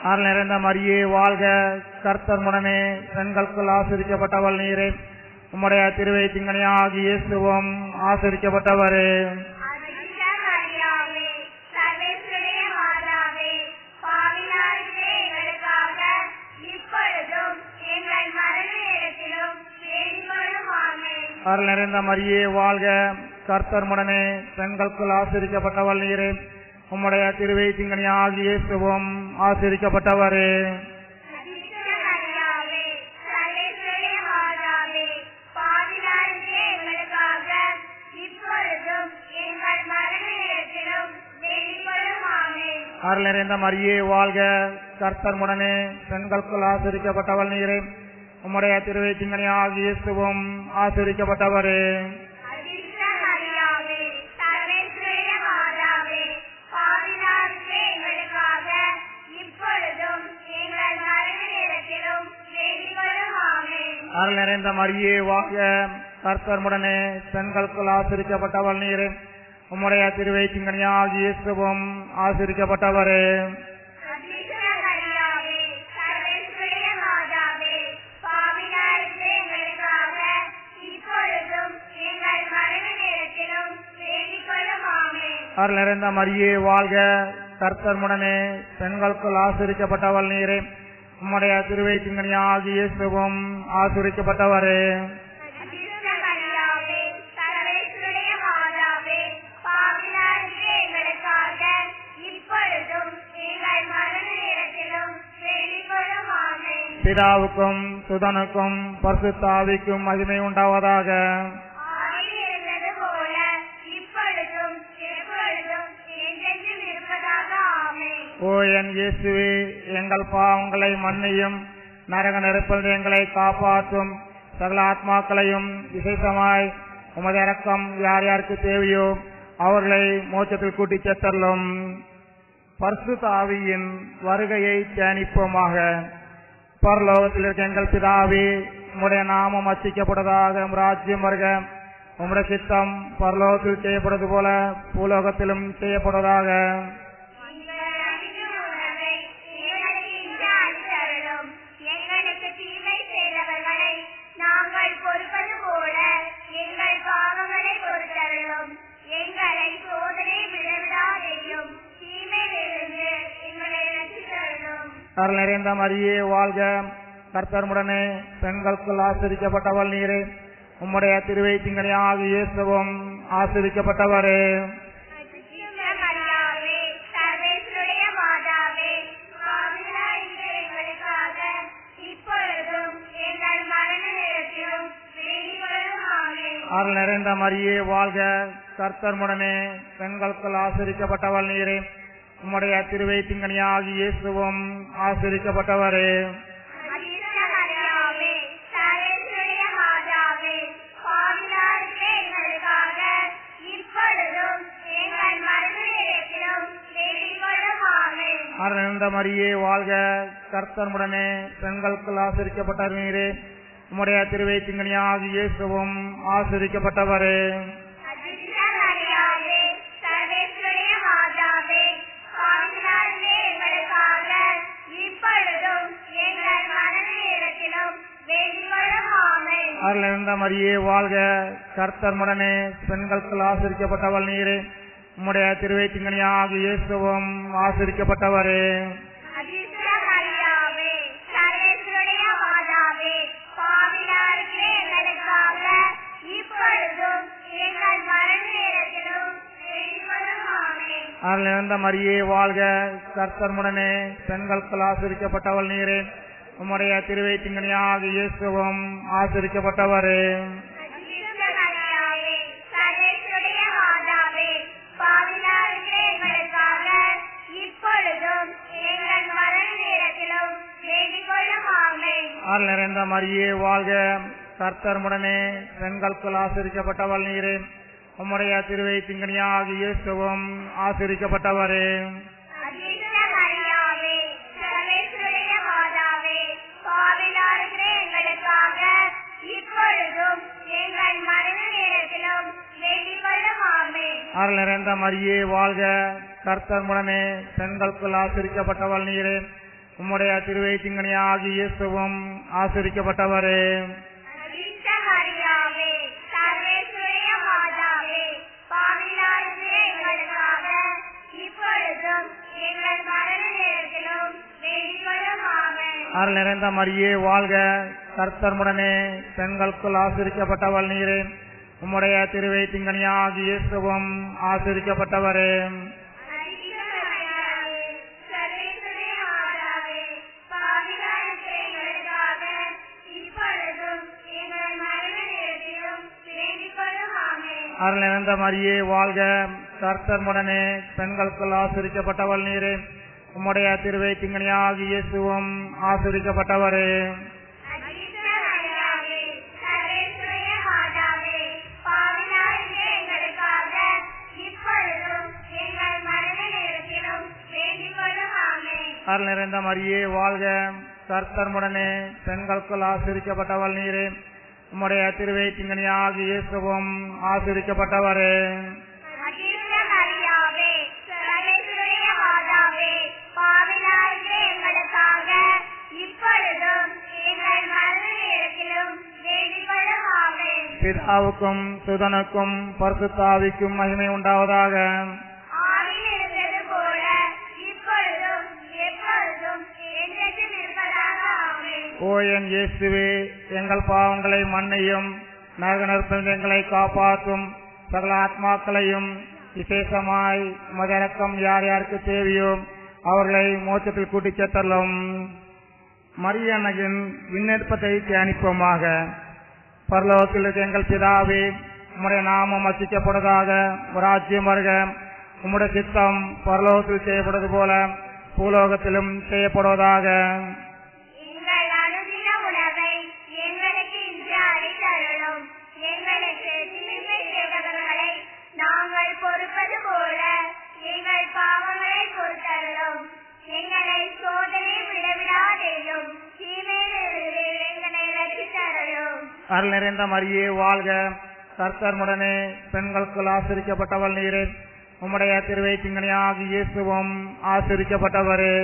அருள் நிறைந்த மரியே வாழ்க, கர்த்தர் உடனே பெண்களுக்குள் ஆசீர்வதிக்கப்பட்டவள் நீரே. உம்முடைய திருவயிற்றின்கனியாகிய இயேசுவும் ஆசீர்வதிக்கப்பட்டவரே. அருள் நிறைந்த மரியே வாழ்க, கர்த்தர் உடனே பெண்களுக்குள் ஆசீர்வதிக்கப்பட்டவள் நீரே. உம்முடைய திருவயிற்றின்கனியாகிய இயேசுவும் ஆசீர்வதிக்கப்பட்டவரே. அருள் நிறைந்த மரியே வாழ்க, கர்த்தர் உடனே பெண்களுக்குள் ஆசீர்வதிக்கப்பட்டவள் நீரே. உம்முடைய திருவயிற்றின்கனியாகிய இயேசுவும் ஆசீர்வதிக்கப்பட்டவரே. அருள் நிறைந்த மரியே வாழ்க, கர்த்தர் உடனே பெண்களுக்குள் ஆசீர்வதிக்கப்பட்டவள் நீரே. உம்முடைய திருவயிற்றின்கனியாகிய இயேசுவும் ஆசீர்வதிக்கப்பட்டவரே. அருள் நிறைந்த மரியே வாழ்க, கர்த்தர் உடனே பெண்களுக்குள் ஆசீர்வதிக்கப்பட்டவள் நீரே. உம்முடைய திருவயிற்றின்கனியாகிய இயேசுவும் ஆசீர்வதிக்கப்பட்டவரே. பிதாவுக்கும் சுதனுக்கும் பரிசுத்த ஆவிக்கும் மகிமை உண்டாவதாக. ஓ என் இயேசுவே, எங்கள் பாவங்களை மன்னியும், நரக நெருப்பில் எங்களை காப்பாற்றும். சகல ஆத்மாக்களையும் விசேஷமாய் உமது இரக்கம் யார் யாருக்கு தேவையோ அவர்களை மோட்சத்தில் கூட்டி சேர்த்தள்ளும். பரிசுத்த ஆவியின் வருகையை தியானிப்போமாக. பரலோகத்தில் இருக்க எங்கள் பிதாவே, உம்முடைய நாமம் அர்ச்சிக்கப்படுவதாக. ராஜ்யம் வருக. உம்முடைய சித்தம் பரலோகத்தில் செய்யப்படுவது போல பூலோகத்திலும் செய்யப்படுவதாக. அருள் நிறைந்த மரியே வாழ்க, கர்த்தர் உடனே பெண்களுக்குள் ஆசீர்வதிக்கப்பட்டவள் நீரே. உம்முடைய திருவயிற்றின்கனியாகிய இயேசுவும் ஆசீர்வதிக்கப்பட்டவரே. அருள் நிறைந்த மரியே வாழ்க, கர்த்தர் உடனே பெண்களுக்குள் ஆசீர்வதிக்கப்பட்டவள் நீரே. உம்முடைய திருவயிற்றின்கனியாகிய இயேசுவும் ஆசீர்வதிக்கப்பட்டவரே. அருள் நிறைந்த மரியே வாழ்க, கர்த்தர் உடனே பெண்களுக்குள் ஆசீர்வதிக்கப்பட்டவர் நீரே. உம்முடைய திருவயிற்றின்கனியாகிய இயேசுவும் ஆசீர்வதிக்கப்பட்டவரே. அருள் நிறைந்த மரியே வாழ்க, கர்த்தர் உடனே பெண்களுக்குள் ஆசீர்வதிக்கப்பட்டவள் நீரே. உம்முடைய திருவயிற்றின்கனியாகிய இயேசுவும் ஆசீர்வதிக்கப்பட்டவரே. அருள் நிறைந்த மரியே வாழ்க, கர்த்தர் உடனே பெண்களுக்குள் ஆசீர்வதிக்கப்பட்டவள் நீரே. உம்முடைய திருவயிற்றின்கனியாகிய இயேசுவும் ஆசீர்வதிக்கப்பட்டவரே. அருள் நிறைந்த மரியே வாழ்க, கர்த்தர் உடனே பெண்களுக்குள் ஆசீர்வதிக்கப்பட்டவள் நீரே. உம்முடைய திருவயிற்றின்கனியாகிய இயேசுவும் ஆசீர்வதிக்கப்பட்டவரே. அருள் நிறைந்த மரியே வாழ்க, கர்த்தர் உடனே பெண்களுக்குள் ஆசீர்வதிக்கப்பட்டவள் நீரே. உம்முடைய திருவயிற்றின்கனியாகிய இயேசுவும் ஆசீர்வதிக்கப்பட்டவரே. அருள் நிறைந்த மரியே வாழ்க, கர்த்தருடனே பெண்களுக்குள் ஆசீர்வதிக்கப்பட்டவள் நீரே. உம்முடைய திருவயிற்றின்கனியாகிய இயேசுவும் ஆசீர்வதிக்கப்பட்டவரே. அருள் நிறைந்த மரியே வாழ்க, கர்த்தருடனே பெண்களுக்குள் ஆசீர்வதிக்கப்பட்டவள் நீரே. உம்முடைய திருவயிற்றின்கனியாகிய இயேசுவும் ஆசீர்வதிக்கப்பட்டவரே. அருள் நிறைந்த மரியே வாழ்க, கர்த்தருடனே பெண்களுக்குள் ஆசீர்வதிக்கப்பட்டவள் நீரே. உம்முடைய திருவயிற்றின்கனியாகிய இயேசுவும் ஆசீர்வதிக்கப்பட்டவரே. பிதாவுக்கும் சுதனுக்கும் பரிசுத்த ஆவிக்கும் மகிமை உண்டாவதாக. ஓ என் இயேசுவே, எங்கள் பாவங்களை மன்னியும், நரகநெருப்பிலிருந்து எங்களை காப்பாற்றும். சகல ஆத்மாக்களையும் விசேஷமாய் மதிரக்கம் யார் யாருக்கு தேவையோ அவர்களை மோட்சத்தில் கூட்டிச் சென்றலும். மரியன்னையின் விண்ணப்பத்தை தியானிப்போமாக. பரலோகத்தில் இருக்க எங்கள் பிதாவே, உம்முடைய நாமம் அர்ச்சிக்கப்படுவதாக. ராஜ்யம் வருக. உம்முடைய சித்தம் பரலோகத்தில் செய்யப்படுவது போல பூலோகத்திலும் செய்யப்படுவதாக. நாங்கள் பொறுப்பது போல எங்கள் பாவங்களை பொறுத்தருளும். எங்களை சோதனை விடவிடாதேயும், தீமையிலிருந்து எங்களை ரட்சித்தருளும். அருள் நிறைந்த மரியே வாழ்க, கர்த்தருடனே பெண்களுக்குள் ஆசீர்வதிக்கப்பட்டவள் நீரே. உம்முடைய திருவயிற்றின்கனியாகிய இயேசுவும் ஆசீர்வதிக்கப்பட்டவரே.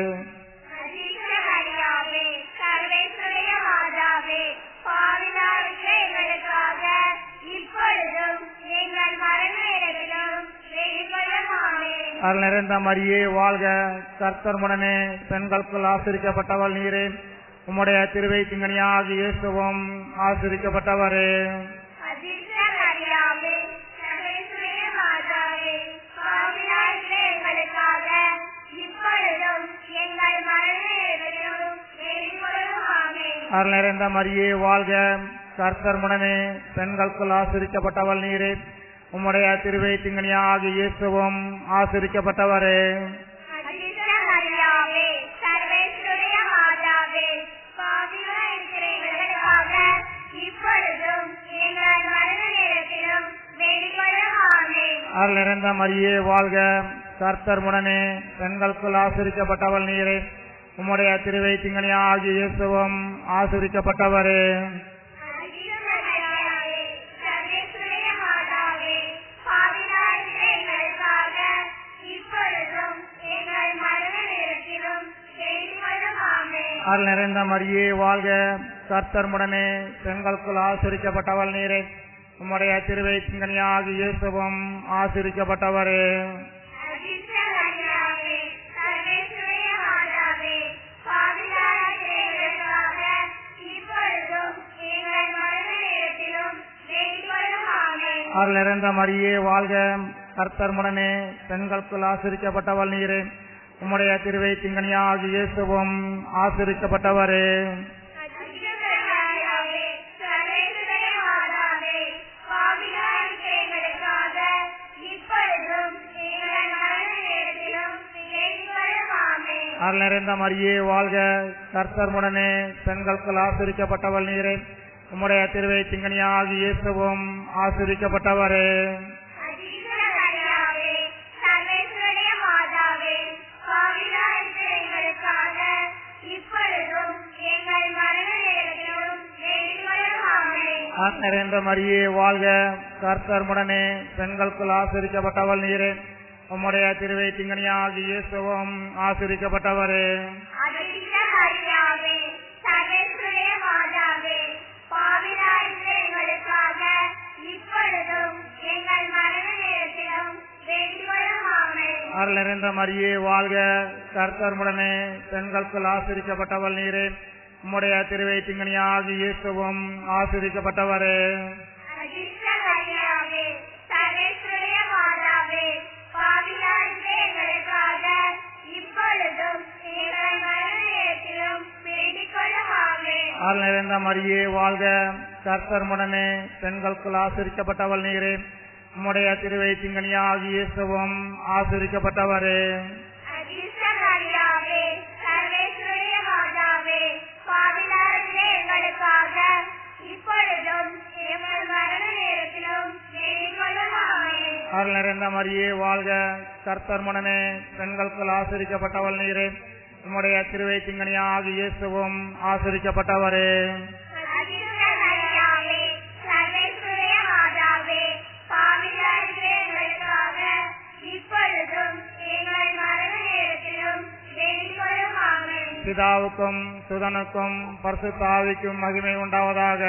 அருள் நிறைந்த மரியே வாழ்க, கர்த்தருடனே பெண்களுக்குள் ஆசீர்வதிக்கப்பட்டவள் நீரே. உம்முடைய திருவயிற்றின்கனியாகிய இயேசுவும் ஆசீர்வதிக்கப்பட்டவரே. அருள் நிறைந்த மரியே வாழ்க, கர்த்தருடனே பெண்களுக்குள் ஆசீர்வதிக்கப்பட்டவள் நீரே. உம்முடைய திருவயிற்றின்கனியாகிய இயேசுவும் ஆசீர்வதிக்கப்பட்டவரே. அருள் நிறைந்த மரியே வாழ்க, கர்த்தருடனே பெண்களுக்குள் ஆசீர்வதிக்கப்பட்டவள் நீரே. உம்முடைய திருவயிற்றின்கனியாகிய இயேசுவும் ஆசீர்வதிக்கப்பட்டவரே. அருள் நிறைந்த மரியே வாழ்க, கர்த்தருடனே பெண்களுக்குள் ஆசீர்வதிக்கப்பட்டவள் நீரே. உம்முடைய திருவயிற்றின்கனியாகிய இயேசுவும் ஆசீர்வதிக்கப்பட்டவரே. அருள் நிறைந்த மரியே வாழ்க, கர்த்தருடனே பெண்களுக்குள் ஆசீர்வதிக்கப்பட்டவள் நீரே. உம்முடைய திருவயிற்றின்கனியாகிய இயேசுவும் ஆசீர்வதிக்கப்பட்டவரே. அருள் நிறைந்த மரியே வாழ்க, கர்த்தருடனே பெண்களுக்குள் ஆசீர்வதிக்கப்பட்டவள் நீரே. உம்முடைய திருவயிற்றின்கனியாகிய இயேசுவும் ஆசீர்வதிக்கப்பட்டவரே. நிறைந்த மரியே வாழ்க, கர்த்தருடனே பெண்களுக்குள் ஆசீர்வதிக்கப்பட்டவள் நீரே. உம்முடைய திருவயிற்றின்கனியாகிய இயேசுவும் ஆசீர்வதிக்கப்பட்டவரே. அருள் நிறைந்த மரியே வாழ்க, கர்த்தர் உடனே பெண்களுக்குள் ஆசீர்வதிக்கப்பட்டவள் நீரே. உம்முடைய திருவயிற்றின்கனியாகிய இயேசுவும் ஆசீர்வதிக்கப்பட்டவரே. அருள் நிறைந்த மரியே வாழ்க, கர்த்தர் உடனே பெண்களுக்குள் ஆசீர்வதிக்கப்பட்டவள் நீரே. உம்முடைய திருவயிற்றின்கனியாகிய இயேசுவும் ஆசீர்வதிக்கப்பட்டவரே. அருள் நிறைந்த மரியே வாழ்க, கர்த்தர் உடனே பெண்களுக்குள் ஆசீர்வதிக்கப்பட்டவள் நீரே. உம்முடைய திருவயிற்றின்கனியாகிய இயேசுவும் ஆசீர்வதிக்கப்பட்டவரே. பிதாவுக்கும் சுதனுக்கும் பரிசுத்த ஆவிக்கும் மகிமை உண்டாவதாக.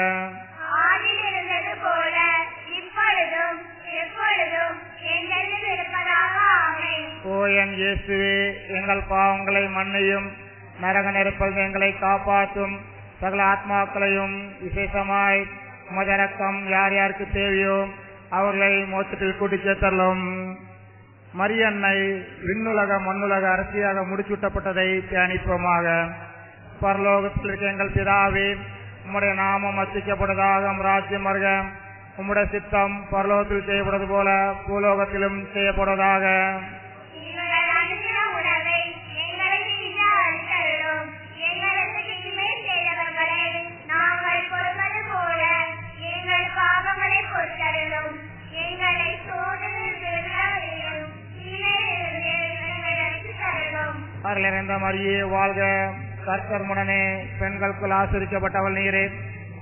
ஓ என் இயேசுவே, எங்கள் பாவங்களை மன்னியும், நரக நெருப்பது எங்களை காப்பாற்றும். சகல ஆத்மாக்களையும் விசேஷமாய் உமது இரக்கம் யார் யாருக்கு தேவையோ அவர்களை மோட்சத்தில் கூட்டிச் சேர்த்தலும். மரியன்னை விண்ணுலக மண்ணுலக அரசியாக முடிச்சூட்டப்பட்டதை தியானிப்போமாக. பரலோகத்தில் இருக்க எங்கள் பிதாவே, உம்முடைய நாமம் அர்ச்சிக்கப்படுவதாக, ராஜ்யம் வருக. உம்முடைய சித்தம் பரலோகத்தில் செய்யப்படுவது போல பூலோகத்திலும் செய்யப்படுவதாக. அருள் நிறைந்த மரியே வாழ்க, கர்த்தர் உடனே பெண்களுக்குள் ஆசீர்வதிக்கப்பட்டவள் நீரே.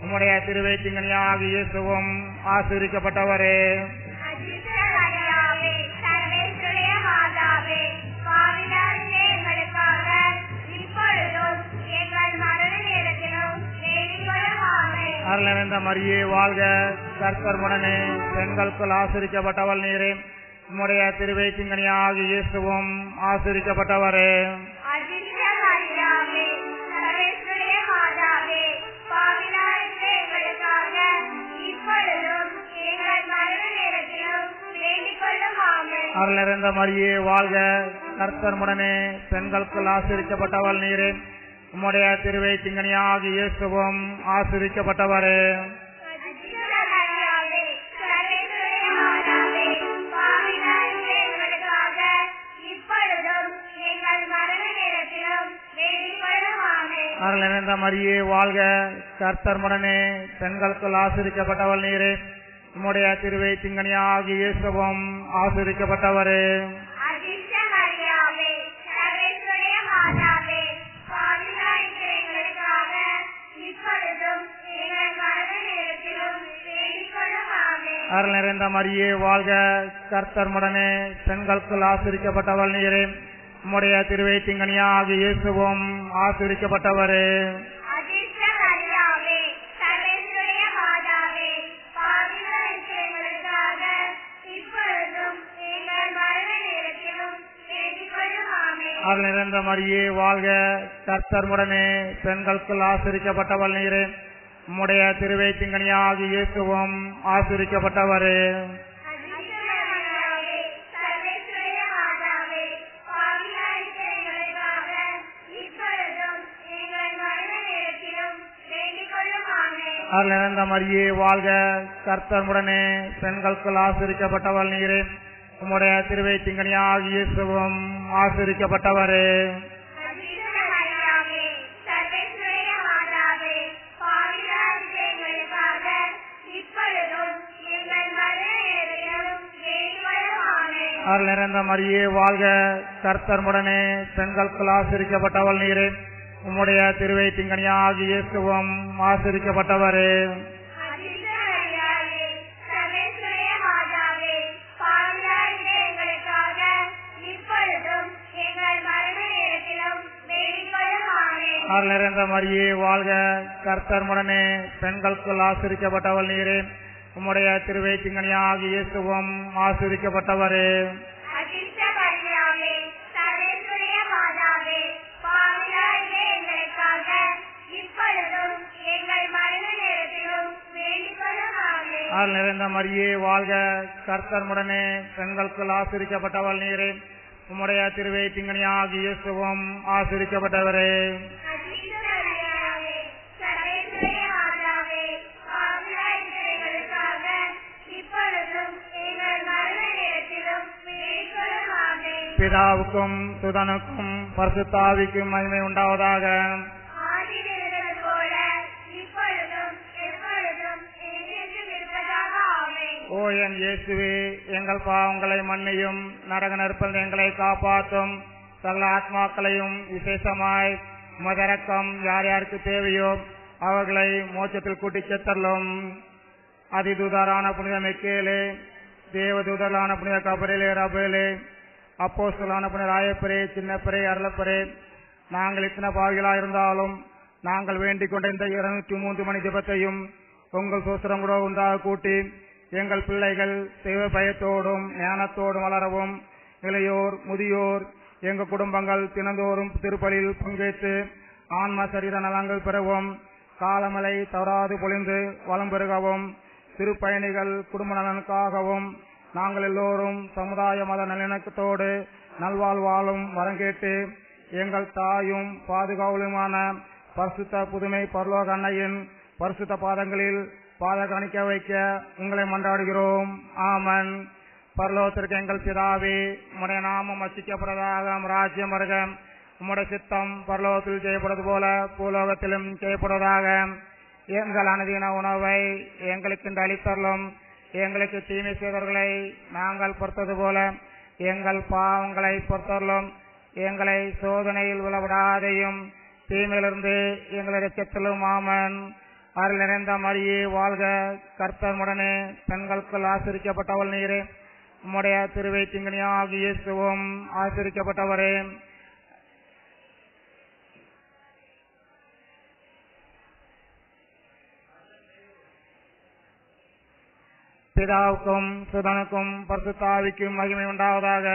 உம்முடைய திருவயிற்றின்கனியாகிய இயேசுவும் ஆசீர்வதிக்கப்பட்டவரே. அருள் நிறைந்த மரியே வாழ்க, கர்த்தர் உடனே பெண்களுக்குள் ஆசீர்வதிக்கப்பட்டவள் நீரே. உம்முடைய திருவயிற்றின்கனியாகிய இயேசுவும் ஆசீர்வதிக்கப்பட்டவரே. அருள் நிறைந்த மரியே வாழ்க, கர்த்தர் உடனே பெண்களுக்குள் ஆசீர்வதிக்கப்பட்டவள் நீரே. உம்முடைய திருவயிற்றின்கனியாகிய இயேசுவும் ஆசீர்வதிக்கப்பட்டவரே. அருள் நிறைந்த மரியே வாழ்க, கர்த்தர் உடனே பெண்களுக்குள் ஆசீர்வதிக்கப்பட்டவள் நீரே. உம்முடைய திருவயிற்றின்கனியாகிய இயேசுவும் ஆசீர்வதிக்கப்பட்டவரே. அருள் நிறைந்த மரியே வாழ்க, கர்த்தர் உடனே பெண்களுக்குள் ஆசீர்வதிக்கப்பட்டவள் நீரே. உம்முடைய திருவயிற்றின்கனியாகிய இயேசுவும் ஆசீர்வதிக்கப்பட்டவரே. அருள் நிறைந்த மரியே வாழ்க, கர்த்தர் உடனே பெண்களுக்குள் ஆசீர்வதிக்கப்பட்டவள் நீரே. உம்முடைய திருவயிற்றின்கனியாகிய இயேசுவும் ஆசீர்வதிக்கப்பட்டவரே. அருள் நிறைந்த மரியே வாழ்க, கர்த்தர் உடனே பெண்களுக்குள் ஆசீர்வதிக்கப்பட்டவள் நீரே. உம்முடைய திருவயிற்றின்கனியாகிய இயேசுவும் ஆசீர்வதிக்கப்பட்டவரே. அருள் நிறைந்த மரியே வாழ்க, கர்த்தர் உடனே பெண்களுக்குள் ஆசீர்வதிக்கப்பட்டவள் நீரே. உம்முடைய திருவயிற்றின்கனியாகிய இயேசுவும் ஆசீர்வதிக்கப்பட்டவரே. அருள் நிறைந்த மரியே வாழ்க, கர்த்தர் உடனே பெண்களுக்குள் ஆசீர்வதிக்கப்பட்டவள் நீரே. உம்முடைய திருவயிற்றின்கனியாகிய இயேசுவும் ஆசீர்வதிக்கப்பட்டவரே. அருள் நிறைந்த மரியே வாழ்க, கர்த்தர் உடனே பெண்களுக்குள் ஆசீர்வதிக்கப்பட்டவள் நீரே. உம்முடைய திருவயிற்றிங்கனியாகிய இயேசுவும் ஆசீர்வதிக்கப்பட்டவரே. பிதாவுக்கும் சுதனுக்கும் பரிசுத்தாவிக்கும் மகிமை உண்டாவதாக. ஓ என் இயேசுவே, எங்கள் பாவங்களை மன்னியும், நரக நெருப்பில் எங்களை காப்பாற்றும். சகல ஆத்மாக்களையும் விசேஷமாய் மதரக்கம் யார் யாருக்கு தேவையோ அவர்களை மோட்சத்தில் கூட்டிச் செத்தள்ளும். அதிதூதரான புனித மிக்கேலே, தேவதூதரான புனித கபரேலே, ரபேலே, அப்போஸ்தலரான புனித ராயப்பரே, சின்னப்பரே, அருளப்பரே, நாங்கள் இத்தனை பாவிகளாக இருந்தாலும் நாங்கள் வேண்டிக் கொண்ட இந்த 203 மணி ஜெபத்தையும் உங்கள் சோத்திரம் கூட உண்டாக கூட்டி எங்கள் பிள்ளைகள் தெய்வ பயத்தோடும் ஞானத்தோடும் வளரவும், இளையோர் முதியோர் எங்கள் குடும்பங்கள் தினந்தோறும் திருப்பலியில் பங்கேற்று ஆன்ம சரீர நலங்கள் பெறவும், காலமலை தவறாது பொழிந்து வளம் பெருகவும், திருப்பயணிகள் குடும்ப நலனுக்காகவும் நாங்கள் எல்லோரும் சமுதாய மத நல்லிணக்கத்தோடு நல்வாழ்வாலும் வரங்கேட்டு எங்கள் தாயும் பாதுகாவலுமான பரிசுத்த புதுமை பரலோக அன்னையின் பரிசுத்த பாதங்களில் பாதகாணிக்க வைக்க உங்களை மன்றாடுகிறோம். ஆமன். பரலோகத்திற்கு எங்கள் பிதாவே, உம்முடைய நாமம் அர்ச்சிக்கப்படுவதாக, ராஜ்யம் வருக, உம்முடைய சித்தம் பரலோகத்தில் செய்யப்படுவது போல பூலோகத்திலும் செய்யப்படுவதாக. எங்கள் அனுதின உணவை எங்களுக்கு அளித்தருளும். எங்களுக்கு தீமை செய்தவர்களை நாங்கள் பொறுத்தது போல எங்கள் பாவங்களை பொறுத்தருளும். எங்களை சோதனையில் விழவிடாதையும் தீமையிலிருந்து எங்களை ரட்சித்தருளும். ஆமன். அருள் நிறைந்த மரியே வாழ்க, கர்த்தர் உடனே பெண்களுக்குள் ஆசீர்வதிக்கப்பட்டவள் நீரே. உம்முடைய திருவயிற்றிங்கனியாகிய இயேசுவும் ஆசீர்வதிக்கப்பட்டவரே. பிதாவுக்கும் சுதனுக்கும் பரிசுத்தாவிக்கும் மகிமை உண்டாவதாக.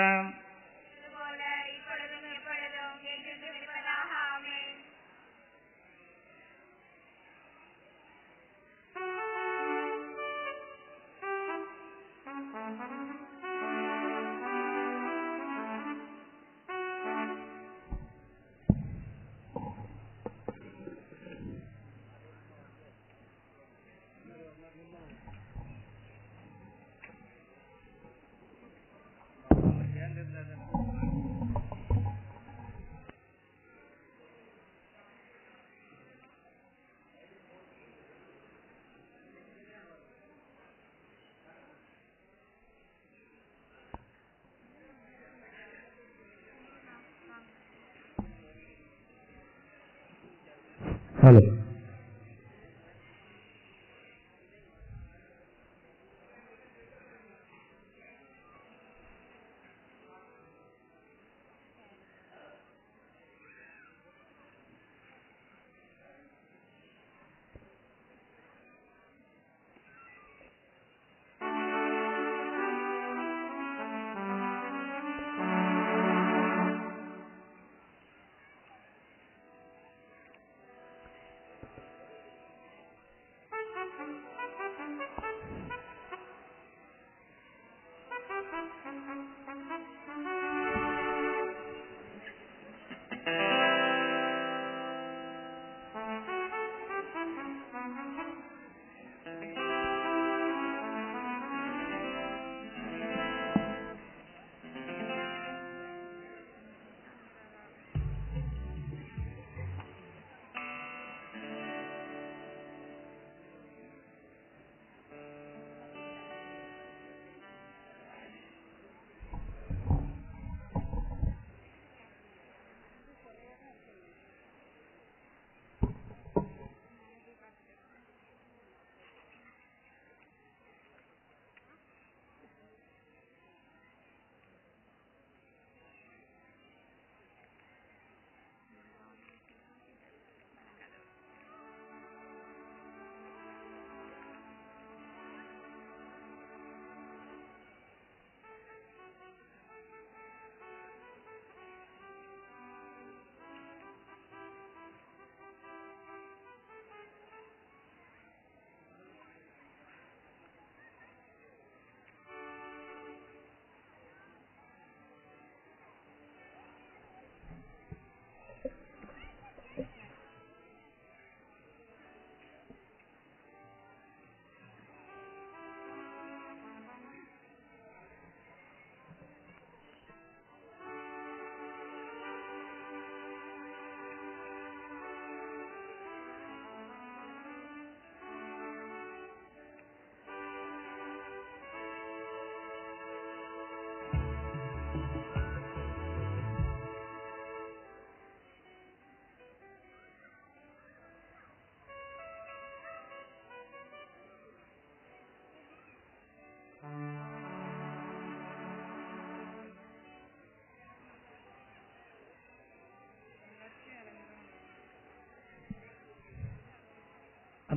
ஹலோ.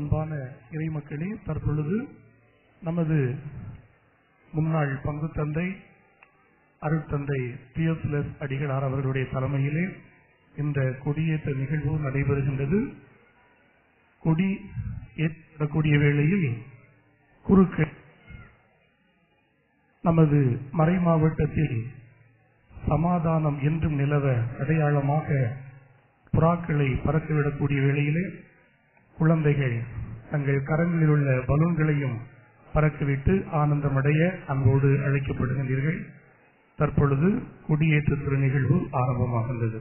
அன்பான இறைமக்களே, தற்பொழுது நமது முன்னாள் பங்கு தந்தை அருட்தந்தை தியோபிலஸ் அடிகளார் அவர்களுடைய தலைமையிலே இந்த கொடியேற்ற நிகழ்வு நடைபெறுகின்றது. கொடி ஏற்றக்கூடிய வேளையில் குறுக்கு நமது மறை மாவட்டத்தில் சமாதானம் என்றும் நிலவ அடையாளமாக புறாக்களை பறக்கவிடக்கூடிய வேளையிலே குழந்தைகள் தங்கள் கரங்களில் உள்ள பலூன்களையும் பறக்கவிட்டு ஆனந்தமடைய அன்போடு அழைக்கப்படுகின்றீர்கள். தற்பொழுது கொடியேற்று திரு நிகழ்வு ஆரம்பமாகின்றது.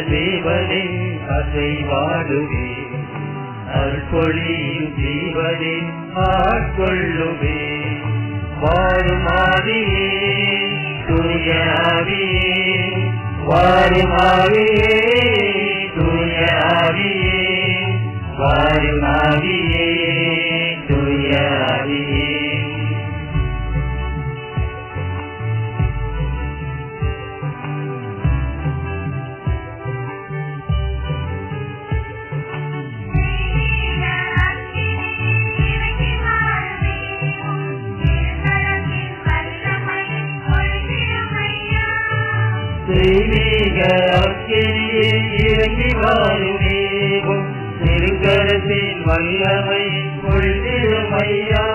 தேவனே அசைவாடுவே, அருள்பொழியும் ஜீவனே ஆட்கொள்ளுவே. வாருமாவியே தூயாவியே, வாருமாவியே தூயாவியே, வாருமாவியே தூயாவியே. தெய்வீக அக்கினியே இறங்கி வாருவேவும், திருக்கரத்தின் வல்லமை கொள்திருமையா,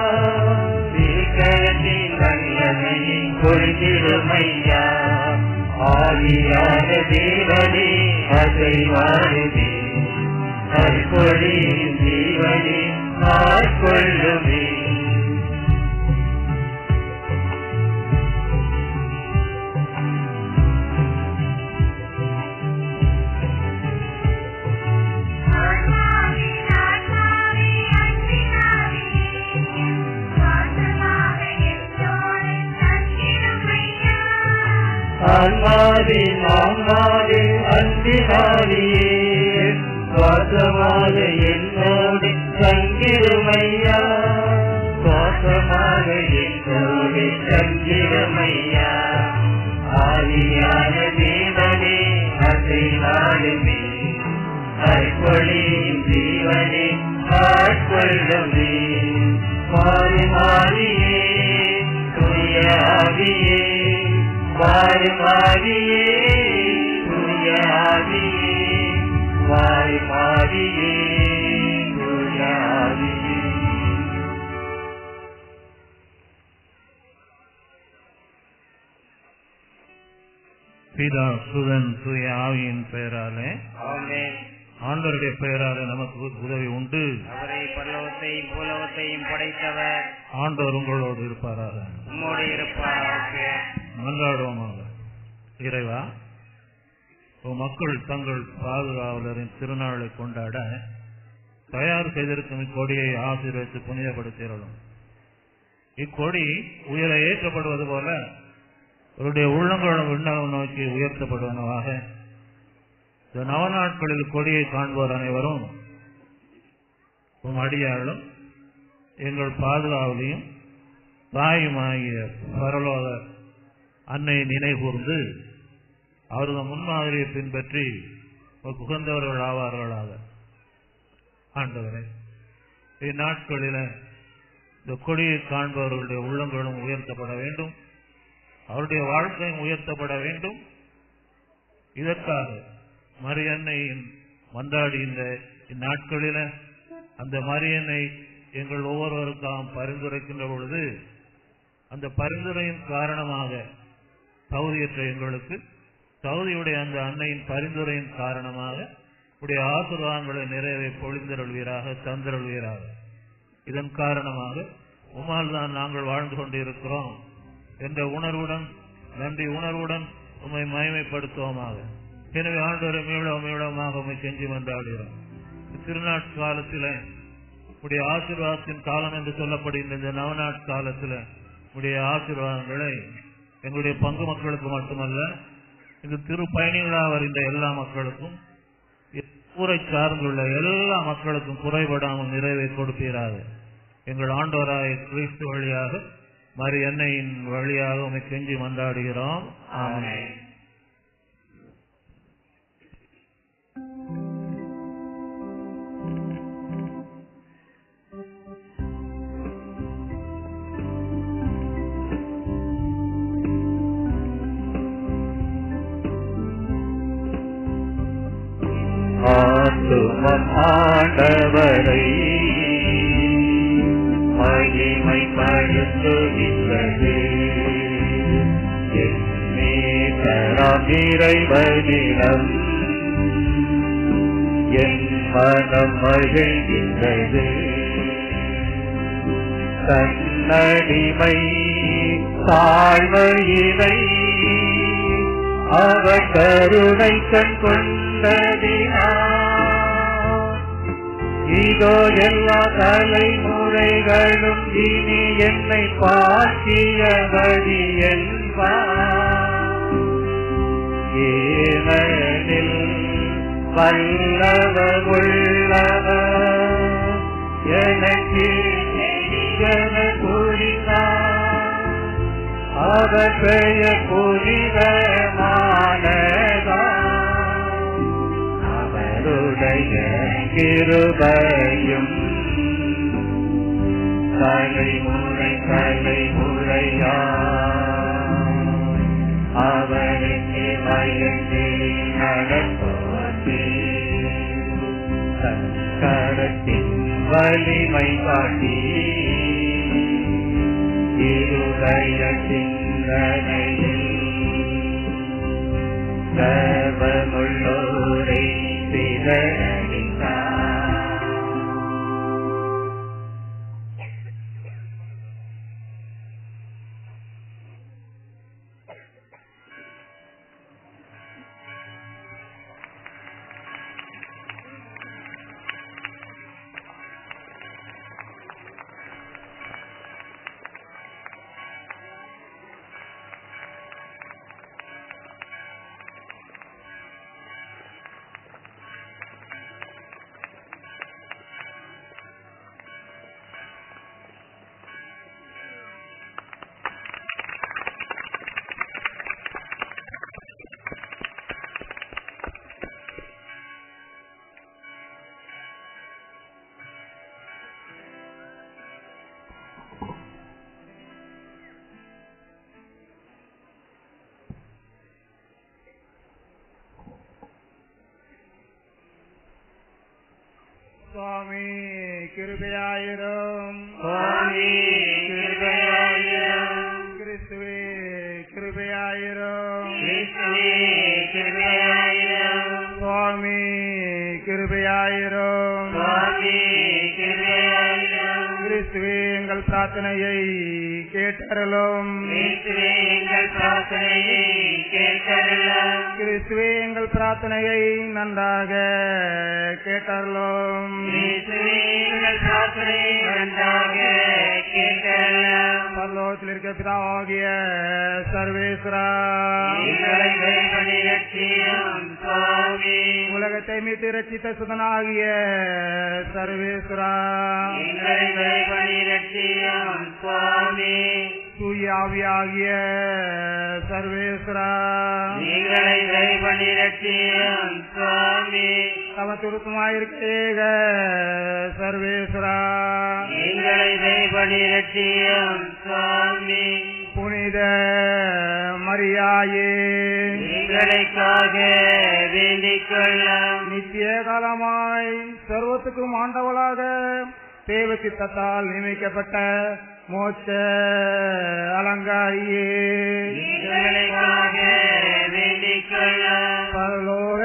திருக்கரத்தின் வல்லமை கொள்திருமையா. ஆவியான தேவனே அசைவாடுவே, அருள்பொழியும் ஜீவனே ஆட்கொள்ளுவே. ஆன்மாவின் ஆன்மாவின் அன்பினாரியே, சுவாசமாக என்னோடு தங்கிருமையா, சுவாசமாக என்னோடு தங்கிருமையா. ஆவியான தேவனே அசைவாடுவே, அருள்பொழியும் ஜீவனே ஆட்கொள்ளுவே. மாறியே துணியாவியே, வாருமாவியே தூயாவியே, வாருமாவியே தூயாவியே. பிதா சுதன் தூய ஆவியின் பெயராலே ஆமென். ஆண்டவருடைய பெயராலே நமக்கு உதவி உண்டு. அவரை பரலோகத்தையும் பூலோகத்தையும் படைத்தவர். ஆண்டவர் உங்களோடு இருப்பாராக. உம்மோடு இருப்பாராக. மன்றாடுவோமாக. இறைவா, மக்கள் தங்கள் பாதுகாவலரின் திருநாளை கொண்டாட தயார் செய்திருக்கும் இக்கொடியை ஆசீர்வதித்து புனிதப்படுத்தியறலும். இக்கொடி உயர ஏற்றப்படுவது போல அவருடைய உள்ளங்களும் விண்ணகம் நோக்கி உயர்த்தப்படுவனவாக. இந்த நவநாட்களில் கொடியை காண்போர் அனைவரும் உம் அடியார்களும் எங்கள் பாதுகாவலையும் தாயுமாகிய பரலோக அன்னை நினைகூர்ந்து அவரது முன்மாதிரியை பின்பற்றி உகந்தவர்கள் ஆவார்களாக. ஆண்டவரே, இந்நாட்களில இந்த கொடியை காண்பவர்களுடைய உள்ளங்களும் உயர்த்தப்பட வேண்டும், அவருடைய வாழ்க்கையும் உயர்த்தப்பட வேண்டும். இதற்காக மரியன்னையின் மன்றாடி இந்நாட்களில அந்த மரியன்னை எங்கள் ஒவ்வொருவருக்காகவும் பரிந்துரைக்கின்ற பொழுது அந்த பரிந்துரையின் காரணமாக தகுதியற்ற எங்களுக்கு தகுதியுடைய அந்த அன்னையின் பரிந்துரையின் காரணமாக உடைய ஆசீர்வாதங்களை நிறைவே பொழிந்தருள்வீராக, தந்தருள்வீராக. இதன் காரணமாக உம்மால் தான் நாங்கள் வாழ்ந்து கொண்டிருக்கிறோம் என்ற உணர்வுடன், நன்றி உணர்வுடன் உம்மை மகிமைப்படுத்துவோமாக. எனவே ஆண்டவரை மீளமாக உம்மை கெஞ்சி மன்றாடுகிறோம். திருநாட்காலத்தில் உடைய ஆசீர்வாதத்தின் காலம் என்று சொல்லப்படுகின்ற இந்த நவநாட்காலத்தில் உடைய ஆசீர்வாதங்களை எங்களுடைய பங்கு மக்களுக்கு மட்டுமல்ல, இந்த திருப்பயணிகளாக வருகின்ற எல்லா மக்களுக்கும், ஊரை சார்ந்துள்ள எல்லா மக்களுக்கும் குறைபடாமல் நிறைவை கொடுப்பீராக. எங்கள் ஆண்டவராய் கிறிஸ்து வழியாக மரி அன்னையின் வழியாக உம்மை கெஞ்சி மன்றாடுகிறோம். ஆமென். ஆத்துமம் ஆண்டவரை மகிமைப்படுத்துகின்றது. என்னேசராம் இறைவனிடம் என் மனம் மகிழ்கின்றது. தன்னடிமை தாழ்மையினை அவர் கருணை கண் கொண்டதினார். இதோ எல்லா தலைமுறைகளும் இனி என்னை பார்க்கியபடி என்பார். ஏனெனில் வல்லவர் உள்ளவர் எனக்கு புரிந்தார். அவர் பெயர் புனிதமானதார். அவருடைய கிருபையும் தலைமுறை தலைமுறையார் அவருக்கு பயந்து நடப்போர்க்கு கரத்தின் வலிமை காட்டி இருதய சிந்தனையில் சர்வமுள்ளோரை சிதறடித்தார். சுவாமி கிருபையாயிரும். சுவாமி கிருபையாயிரும். கிறிஸ்துவே கிருபையாயிரும். கிறிஸ்துவே கிருபையாயிரும். சுவாமி கிருபையாயிரும். சுவாமி கிருபையாயிரும். கிறிஸ்துவே எங்கள் பிரார்த்தனையை கேட்டருளும். கிறிஸ்துவே எங்கள் பிரார்த்தனையை கேட்டருளும். கிறிஸ்துவே எங்கள் பிரார்த்தனையை நன்றாக கேட்டருளும். கிறிஸ்துவே எங்கள் பிரார்த்தனையை நன்றாக கேட்டருளும். பரலோகத்தில் இருக்க பிதாவாகிய சர்வேஸ்வரா, எங்களை கைப்பற்றி ரட்சியும் சுவாமி. உலகத்தை மீட்டு ரட்சித்த சுதனாகிய சர்வேஸ்வரா, எங்களை கைப்பற்றி ரட்சியும் சுவாமி. தூய ஆவியாகிய சர்வேஸ்வரா, எங்களை கைப்பற்றி ரட்சியும் சுவாமி. தமத்துருத்தமாயிருக்க சர்வேஸ்வரா, எங்களை கைப்பற்றி ரட்சியும் சுவாமி. புனித மரியாயே, எங்களுக்காக வேண்டிக் கொள்ளும். நித்திய காலமாய் சர்வத்துக்கும் ஆண்டவளாக தேவ சித்தத்தால் நியமிக்கப்பட்ட மோட்ச அலங்காரியே, எங்களுக்காக வேண்டிக் கொள்ளும். பரலோக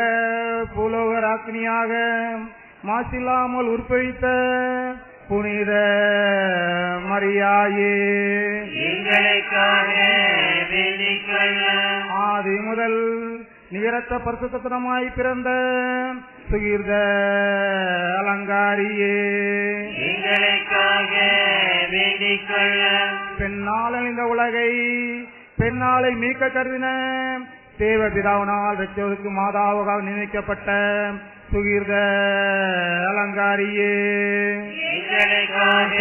பூலோக ராக்கினியாக மாசில்லாமல் உற்பவித்த புனித மரியாயே, எங்களுக்காக வேண்டிக் கொள்ளும். ஆதி முதல் நிகரத்த பரிசுத்தமாய் பிறந்த சுகீர்த அலங்காரியே எங்களுக்காக வேண்டிக் கொள்ளும். பெண்ணால் இந்த உலகை பெண்ணாலை மீட்க கருதின தேவபிதாவினால் ரட்சகருக்கு மாதாவாக நியமிக்கப்பட்ட சுகீர்த அலங்காரியே எங்களுக்காக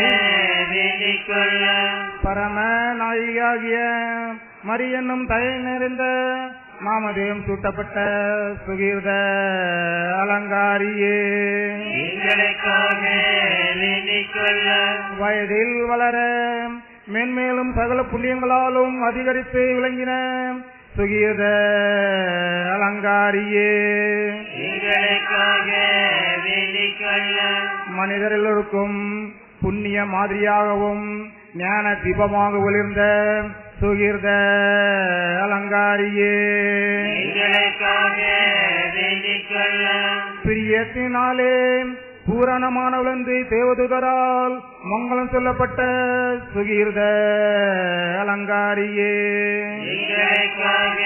வேண்டிக் கொள்ளும். பரம நாயிகாகிய மரி என்னும் தயை நிறைந்த மாமதேவம் சூட்டப்பட்ட சுகீர்த அலங்காரியே எங்களுக்காக வேண்டிக் கொள்ளும். வயதில் வளர மென்மேலும் சகல புண்ணியங்களாலும் அதிகரித்து விளங்கின சுகீர்த அலங்காரியே எங்களுக்காக வேண்டிக் கொள்ளும். மனிதர் எல்லோருக்கும் புண்ணிய மாதிரியாகவும் ஞான தீபமாக ஒளிர்ந்த சுகீர்த அலங்காரியே எங்களுக்காக வேண்டிக் கொள்ளும். பிரியத்தினாலே பூரணமான விளந்து தேவதூதரால் மங்களம் சொல்லப்பட்ட சுகீர்த அலங்காரியே எங்களுக்காக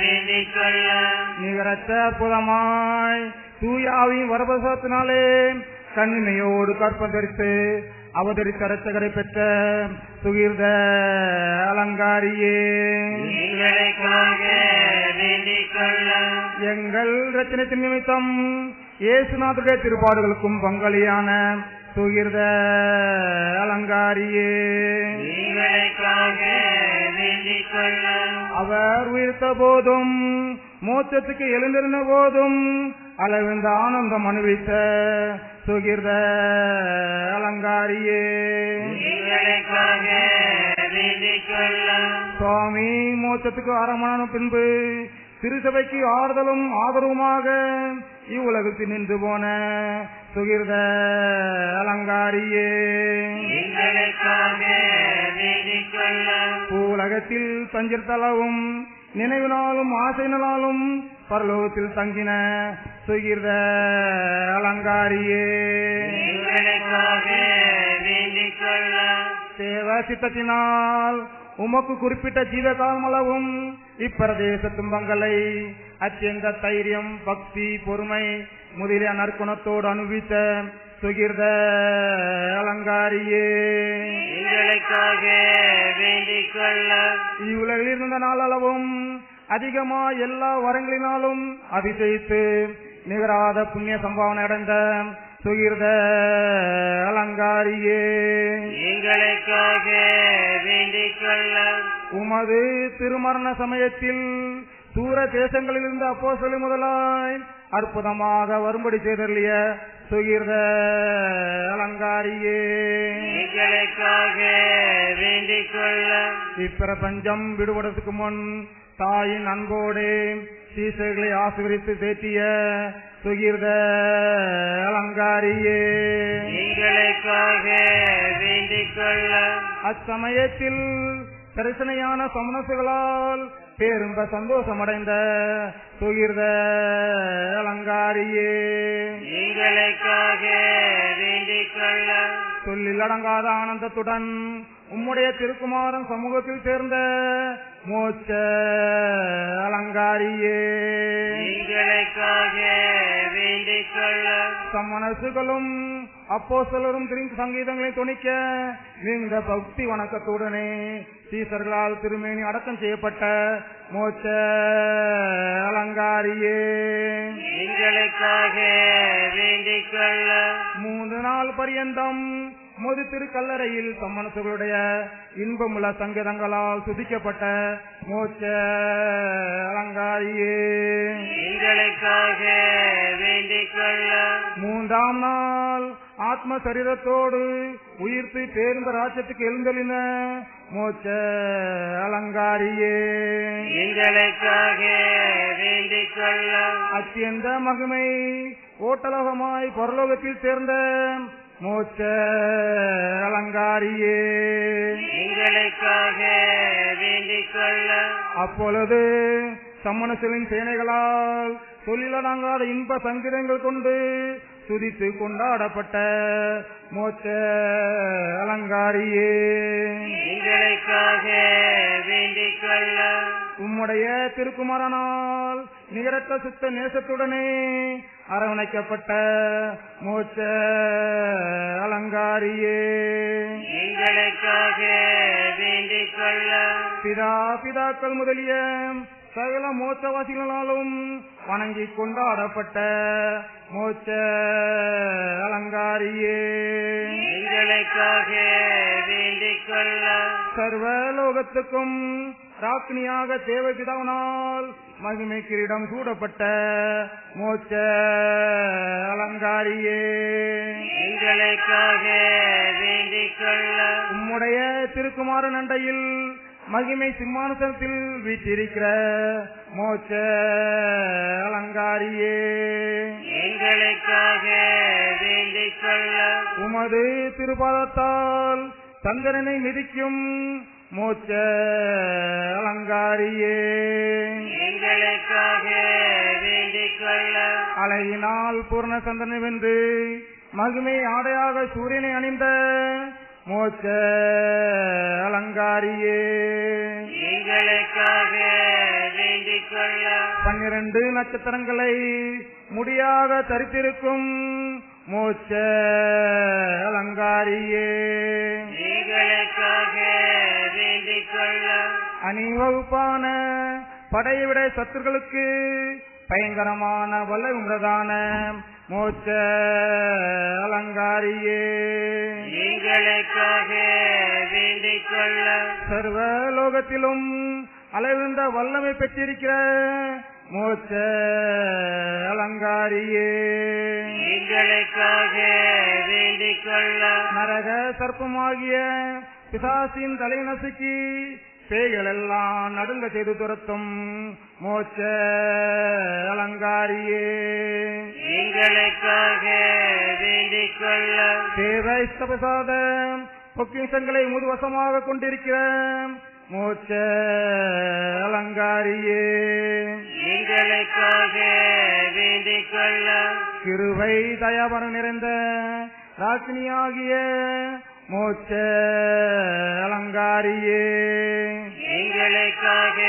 வேண்டிக் கொள்ளும். நிகரற்ற அற்புதமாய் தூயாவின் வரபசத்தினாலே கண்ணிமையோடு கற்பம் தரித்து அவதரித்த ரட்சகரை பெற்ற சுகீர்த அலங்காரியே எங்களுக்காக வேண்டிக் கொள்ளும். எங்கள் ரச்சனத்தின் நிமித்தம் இயேசுநாதருடைய திருப்பாடுகளுக்கும் பங்களியான சுகீர்த அலங்காரியே எங்களுக்காக வேண்டிக் கொள்ளும். அவர் உயிர்த்த போதும் மோட்சத்துக்கு எழுந்திருந்த போதும் அளவிந்த ஆனந்தம் அனுபவித்த சுகீர்த அலங்காரியே எங்களுக்காக வேண்டிக் கொள்ளும். சுவாமி மோட்சத்துக்கு ஆரம்பமான பின்பு திருசபைக்கு ஆறுதலும் ஆதரவுமாக இவ்வுலகத்தில் நின்று போன சுகீர்த அலங்காரியே எங்களுக்காக வேண்டிக் கொள்ளும். பூலகத்தில் தஞ்சிருத்தளவும் நினைவினாலும் ஆசையினாலும் பரலோகத்தில் தங்கின சுகீர்த அலங்காரியே எங்களுக்காக வேண்டிக் கொள்ளும். தேவ சித்தத்தினால் உமக்கு குறிப்பிட்ட ஜீவகாலமளவும் இப்பிரதேச துன்பங்களை அத்தியந்த தைரியம் பக்தி பொறுமை முதலிய நற்குணத்தோடு அனுபவித்த சுகீர்த அலங்காரியே எங்களுக்காக வேண்டிக் கொள்ளும். இவ்வுலகில் இருந்த நாளளவும் அதிகமா எல்லா வரங்களினாலும் அதிசயித்து நிகராத புண்ணிய சம்பாவனை அடைந்த சுகீர்த அலங்காரியே எங்களுக்காக வேண்டிக் கொள்ளும். உமது திருமரண சமயத்தில் தூர தேசங்களிலிருந்து அப்போஸ்தலர் முதலாய் அற்புதமாக வரும்படி செய்தருளிய சுகீர்த அலங்காரியே எங்களுக்காக வேண்டிக் கொள்ளும். இப்பிரபஞ்சம் விடுபடுவதற்கு முன் தாயின் அன்போடு சீசர்களை ஆசீர்வதித்து தேற்றிய சுகீர்த அலங்காரியே எங்களுக்காக வேண்டிக் கொள்ளும். அச்சமயத்தில் தரிசனையான சமணசுகளால் பேரும்ப சந்தோஷமடைந்த சுகீர்த அலங்காரியே எங்களுக்காக வேண்டிக் கொள்ளும். சொல்லில் அடங்காத ஆனந்தத்துடன் உம்முடைய திருக்குமாரன் சமூகத்தில் சேர்ந்த மோட்ச அலங்காரியே எங்களுக்காக வேண்டிக் கொள்ளும். சம்மனசுகளும் அப்போஸ்தலரும் சங்கீதங்களை துணிக்க நீண்ட பக்தி வணக்கத்துடனே சீசர்களால் திருமேனி அடக்கம் செய்யப்பட்ட மோட்ச அலங்காரியே எங்களுக்காக வேண்டிக் கொள்ளும். 3 நாள் பரியந்தம் முது திருக்கல்லறையில் சம்மனசுகளுடைய இன்பமுள்ள சங்கீதங்களால் துதிக்கப்பட்ட மோட்ச அலங்காரியே எங்களுக்காக வேண்டிக் கொள்ளும். 3ஆம் நாள் ஆத்ம சரீரத்தோடு உயிர்த்து பேருந்த ராஜ்யத்துக்கு எழுந்தளின மோட்ச அலங்காரியே எங்களுக்காக வேண்டிக் கொள்ளும். அத்தியந்த மகிமை ஓட்டலோகமாய் பரலோகத்தில் சேர்ந்த மோட்ச அலங்காரியே எங்களுக்காக வேண்டிக் கொள்ளும். அப்பொழுது சம்மனசுகளின் சேனைகளால் சொல்லிலடங்காத இன்ப சங்கீதங்கள் கொண்டு துதித்து கொண்டாடப்பட்ட மோட்ச அலங்காரியே எங்களுக்காக வேண்டிக் கொள்ளும். உம்முடைய திருக்குமாரனால் நிகரற்ற சுத்த நேசத்துடனே அரவணைக்கப்பட்ட மோட்ச அலங்காரியே எங்களுக்காக வேண்டிக் கொள்ளும். பிதாக்கள் முதலிய சகல மோட்சவாசிகளாலும் வணங்கி கொண்டாடப்பட்ட மோட்ச அலங்காரியே எங்களுக்காக வேண்டிக் கொள்ளும். சர்வலோகத்துக்கும் ராக்னியாக தேவபிதாவினால் மகிமை கிரீடம் சூடப்பட்ட மோட்ச அலங்காரியே எங்களுக்காக வேண்டிக் கொள்ளும். உம்முடைய திருக்குமாரன் அண்டையில் மகிமை சிம்மாசனத்தில் வீற்றிருக்கிற மோட்ச அலங்காரியே எங்களுக்காக வேண்டிக் கொள்ளும். உமது திருபாதத்தால் சந்திரனை மிதிக்கும் மோட்ச அலங்காரியே எங்களுக்காக வேண்டிக் கொள்ளும். அலையினால் பூர்ண சந்திரனை வென்று மகிமை ஆடையாக சூரியனை அணிந்த மோட்ச அலங்காரியே எங்களுக்காக வேண்டிக் கொள்ளும். 12 நட்சத்திரங்களை முடியாக தரித்திருக்கும் மோட்ச அலங்காரியே எங்களுக்காக வேண்டிக் கொள்ளும். அணிவகுப்பான படையை விட சத்துருக்களுக்கு பயங்கரமான வல்லமுறதான மோட்ச அலங்காரியே எங்களுக்காக வேண்டிக் கொள்ளும். சர்வலோகத்திலும் அளவிருந்த வல்லமை பெற்றிருக்கிற மோட்ச அலங்காரியே எங்களுக்காக வேண்டிக் கொள்ளும். நரக சர்ப்பமாகிய பிசாசின் தலை நசுக்கி பேய்கள் எல்லாம் நடுங்க செய்து துரத்தும் மோட்ச அலங்காரியே எங்களுக்காக வேண்டிக் கொள்ளும். தேவஸ்தபசாத பொக்கிஷங்களை முதுவசமாக கொண்டிருக்கிற மோட்ச அலங்காரியே எங்களுக்காக வேண்டிக் கொள்ளும். கிருபை தயாபரம் நிறைந்த ராக்கினியாகிய மோட்ச அலங்காரியே எங்களுக்காக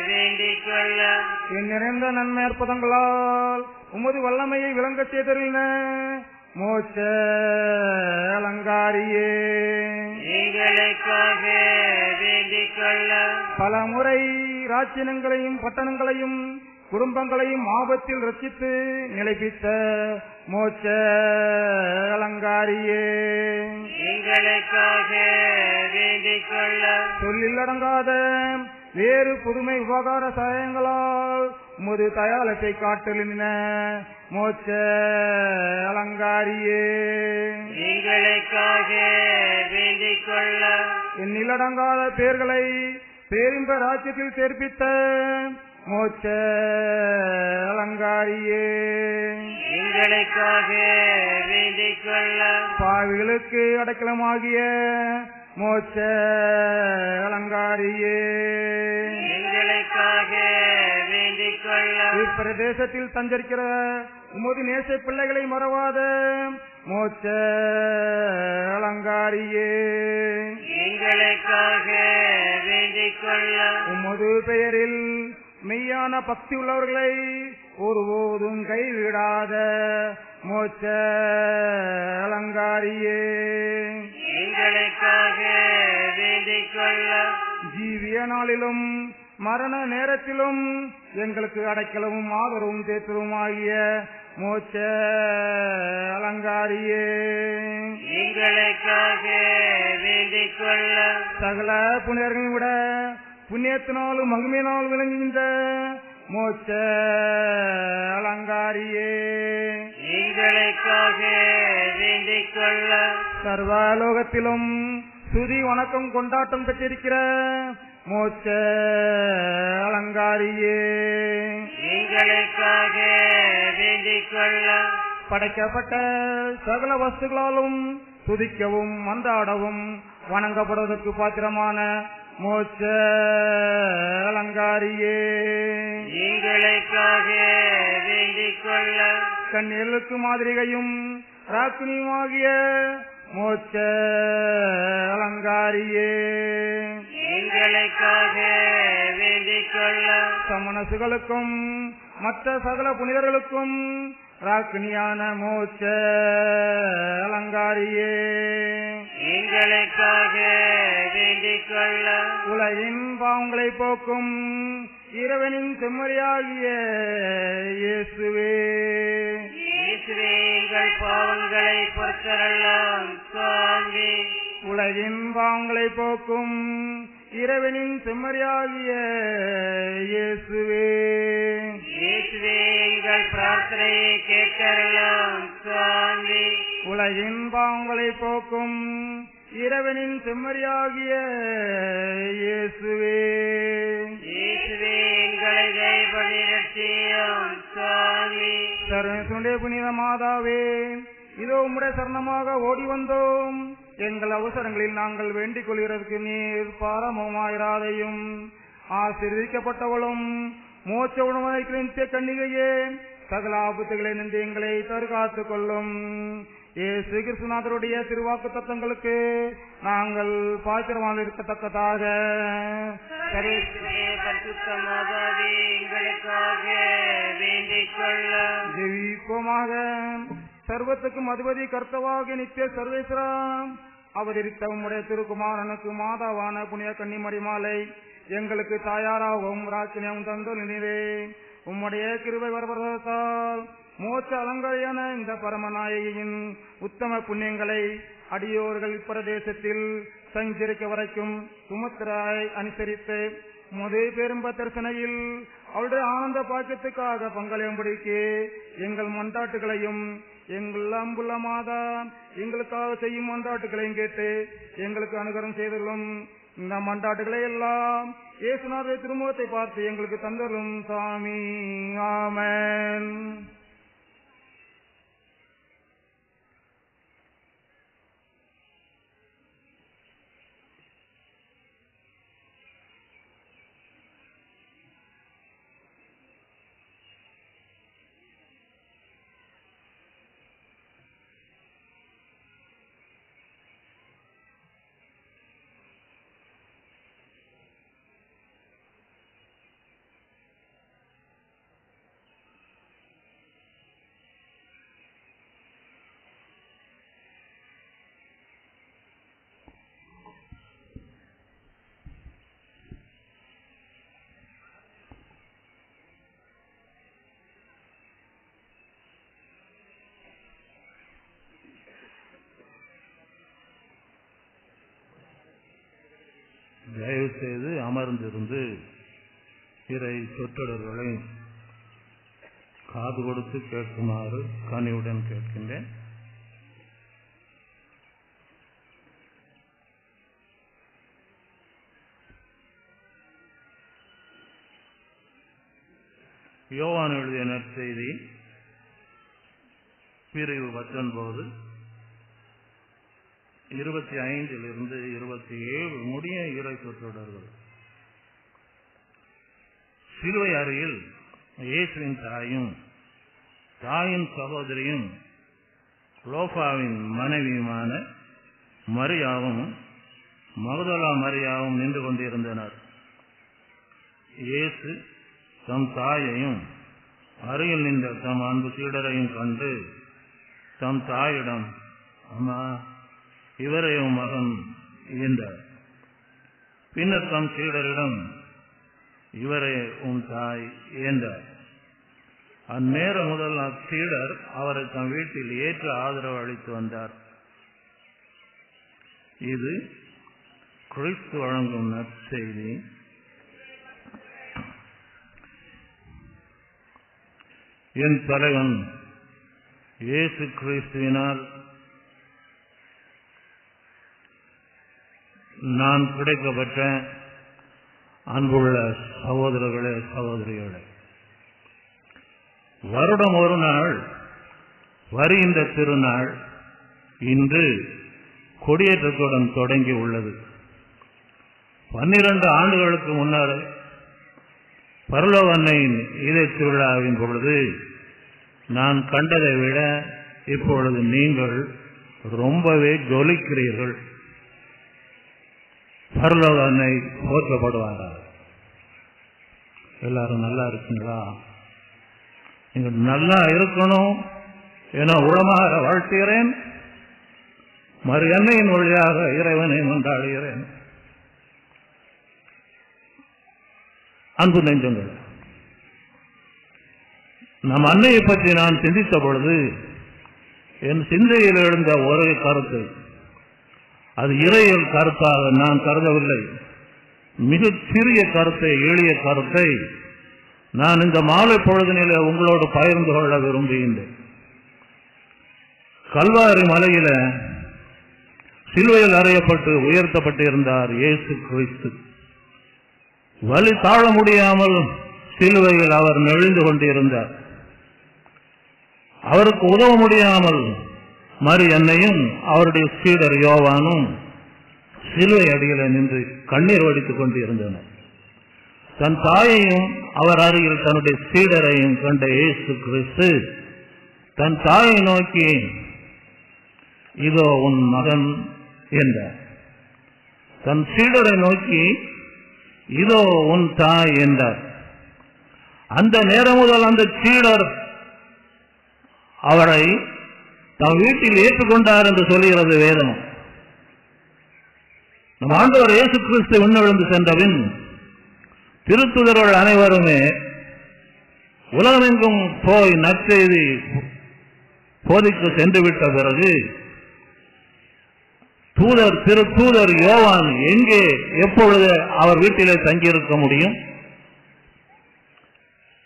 வேண்டிக் கொள்ளும். என் நிறைந்த நன்மை அற்புதங்களால் உமது வல்லமையை விளங்க செய்தருளின மோட்ச அலங்காரியே எங்களுக்காக வேண்டிக் கொள்ளும். பல முறை ராஜ்யங்களையும் பட்டணங்களையும் குடும்பங்களையும் ஆபத்தில் ரட்சித்து நிலைப்பித்த மோட்ச அலங்காரியே எங்களுக்காக வேண்டிக் கொள்ளும். சொல்லிலடங்காத வேறு புதுமை உபகார சாயங்களால் உமது தயாளத்தை காட்டலின மோட்ச அலங்காரியே எங்களுக்காக வேண்டிக் கொள்ளும். எண்ணிலடங்காத பேர்களை பேரின்ப ராஜ்யத்தில் சேர்ப்பித்த மோட்ச அலங்காரியே எங்களுக்காக வேண்டிக் கொள்ளும். பாவிகளுக்கு அடைக்கலமாகிய மோட்ச அலங்காரியே எங்களுக்காக வேண்டிக் கொள்ளும். இப்பிரதேசத்தில் சஞ்சரிக்கிற உமது நேச பிள்ளைகளை மறவாத மோட்ச அலங்காரியே எங்களுக்காக வேண்டிக் கொள்ளும். உமது பெயரில் மெய்யான பக்தி உள்ளவர்களை ஒருபோதும் கைவிடாத மோட்ச அலங்காரியே எங்களுக்காக வேண்டிக் கொள்ளும். ஜீவிய நாளிலும் மரண நேரத்திலும் எங்களுக்கு அடைக்கலமும் ஆதரவும் தேற்றலுமாகிய மோட்ச அலங்காரியே எங்களுக்காக வேண்டிக் கொள்ளும். சகல புனிதர்களை விட புண்ணியத்தினாலும் மகிமையினால் விளங்குகின்ற மோட்ச அலங்காரியே எங்களுக்காக வேண்டிக் கொள்ளும். சர்வலோகத்திலும் சுதி வணக்கம் கொண்டாட்டம் பெற்றிருக்கிற மோட்ச அலங்காரியே எங்களுக்காக வேண்டிக் கொள்ளும். படைக்கப்பட்ட சகல வஸ்துகளாலும் துதிக்கவும் மன்றாடவும் வணங்கப்படுவதற்கு பாத்திரமான மோட்ச அலங்காரியே எங்களுக்காக வேண்டிக் கொள்ளும். கண்ணீர்களுக்கு மாதிரிகையும் ராக்கினியுமாகிய மோட்ச அலங்காரியே எங்களுக்காக வேண்டிக் கொள்ளும். சமணசுகளுக்கும் மற்ற சகல புனிதர்களுக்கும் ராக்கினியான மோட்ச அலங்காரியே எங்களுக்காக வேண்டிக் கொள்ளும். உலகின் பாவங்களை போக்கும் இறைவனின் செம்மறியாகிய இயேசுவே இயேசுவே எங்கள் பாவங்களை பொறுத்தருளும். சுவாமி உலகின் பாவங்களை போக்கும் இறைவனின் செம்மறியாகிய இயேசுவே இயேசுவே எங்கள் பிரார்த்தனையை கேட்டருளும். சுவாமி உலகின் பாவங்களை போக்கும் இறைவனின் செம்மறியாகிய இயேசுவே இயேசுவே எங்களை தயவுபடுத்தியும். சுவாமி சரணே புனித மாதாவே இதோ உம்முடைய சரணமாக ஓடி வந்தோம். எங்கள் அவசரங்களில் நாங்கள் வேண்டிக் கொள்கிறதுக்கு நீர் பாரமாயிராதையும். ஆசீர்வதிக்கப்பட்டவளும் மோட்ச உணவளிக்கிற நித்திய கன்னிகையே சகல ஆபத்துகளை நின்று எங்களை தற்காத்துக் கொள்ளும். இயேசு கிறிஸ்துநாதருடைய திருவாக்கு தத்தங்களுக்கு நாங்கள் பாத்திரமாக இருக்கத்தக்கதாக பரிசுத்தமாகவே எங்களுக்காக வேண்டிக் கொள்ளும். ஜெபிப்போமாக. சர்வத்துக்கும் அதிபதி கர்த்தவாகிய நித்திய சர்வேஸ்வரம் அவதரித்த உம்முடைய திருக்குமாரனுக்கு மாதாவான புனித கன்னிமரிமாலை எங்களுக்கு தாயாராகவும் ராக்கினியாகவும் தந்தொழினே. உம்முடைய கிருபை வரவரத்தால் மோட்ச அலங்காரியான இந்த பரமநாயகியின் உத்தம புண்ணியங்களை அடியோர்கள் இப்பிரதேசத்தில் சஞ்சரிக்க வரைக்கும் சுமத்திராய் அனுசரித்து முதே பெரும்ப தரிசனையில் அவருடைய ஆனந்த பாக்கியத்துக்காக பங்களிக்கும்படிக்கு எங்கள் மன்றாட்டுகளையும் எங்கள் அன்புள்ள மாதா எங்களுக்காக செய்யும் மன்றாட்டுகளையும் கேட்டு எங்களுக்கு அனுகரம் செய்துள்ளோம். இந்த மன்றாட்டுகளை எல்லாம் இயேசுநாதருடைய திருமுகத்தை பார்த்து எங்களுக்கு தந்தரும் சாமி. ஆமென். தயவு செய்து அமர்ந்திருந்து இறை சொற்றொடர்களை காது கொடுத்து கேட்குமாறு கனிவுடன் கேட்கின்றேன். யோவான் எழுதிய நற்செய்தி பிரிவு 19 25 27 முடிய இறை சொற்றொடர்கள். சிலுவை அருகில் இயேசுவின் தாயும் தாயின் சகோதரியும் லோபாவின் மனைவியுமான மரியாவும் மகதலா மரியாவும் நின்று கொண்டிருந்தனர். இயேசு தம் தாயையும் அருகில் நின்ற தம் அன்பு சீடரையும் கண்டு தம் தாயிடம், அம்மா, இவரே உன் மகன் என்றார். பின்னர் தம் சீடரிடம், இவரே உன் தாய் என்றார். அந்நேரம் முதல் அச்சீடர் அவரை தம் வீட்டில் ஏற்ற ஆதரவு அளித்து வந்தார். இது கிறிஸ்து வழங்கும் நற்செய்தி. என் தலைவன் இயேசு கிறிஸ்துவினால் நான் கிடைக்கப்பட்ட அன்புள்ள சகோதரர்களே, சகோதரிகளே, வருடம் ஒரு நாள் வருகின்ற திருநாள் இன்று கொடியேற்றத்துடன் தொடங்கி உள்ளது. 12 ஆண்டுகளுக்கு முன்னர் பரலோக அன்னையின் இதய திருவிழாவின் பொழுது நான் கண்டதை விட இப்பொழுது நீங்கள் ரொம்பவே ஜொலிக்கிறீர்கள். பரலோக அன்னை போற்றப்படுவார்கள். எல்லாரும் நல்லா இருக்குங்களா? நீங்க நல்லா இருக்கணும் என உளமாற வாழ்த்துகிறேன். மறு அன்னையின் வழியாக இறைவனை கொண்டாடுகிறேன். அன்பு நெஞ்சங்கள், நம் அன்னையை பற்றி நான் சிந்தித்த பொழுது என் சிந்தையில் எழுந்த ஒரே கருத்து, அது இறையியல் கருத்தாக நான் கருதவில்லை. மிகச் சிறிய கருத்தை, எளிய கருத்தை நான் இந்த மாலை பொழுதினிலே உங்களோடு பகிர்ந்து கொள்ள விரும்புகின்றேன். கல்வாரி மலையில சிலுவையில் அறையப்பட்டு உயர்த்தப்பட்டு இருந்தார் இயேசு கிறிஸ்து. வலி தாழ முடியாமல் சிலுவையில் அவர் நெளிந்து கொண்டிருந்தார். அவருக்கு உதவ முடியாமல் மரி அன்னையும் அவருடைய சீடர் யோவானும் சிலுவை அடியில நின்று கண்ணீர் வடித்துக் கொண்டிருந்தனர். தன் தாயையும் அவர் அருகில் தன்னுடைய சீடரையும் கண்ட இயேசு கிறிஸ்து தன் தாயை நோக்கி, இதோ உன் மகன் என்றார். தன் சீடரை நோக்கி, இதோ உன் தாய் என்றார். அந்த நேரம் முதல் அந்த சீடர் அவரை தம் வீட்டில் ஏற்றுக்கொண்டார் என்று சொல்லுகிறது வேதம். நம் ஆண்டவர் இயேசு கிறிஸ்து விண்ணெழுந்து சென்றபின் திருத்துதர்கள் அனைவருமே உலகமெங்கும் போய் நற்செய்தி போதிக்க சென்றுவிட்ட பிறகு திருத்தூதர் யோவான் எங்கே எப்பொழுது அவர் வீட்டிலே தங்கியிருக்க முடியும்?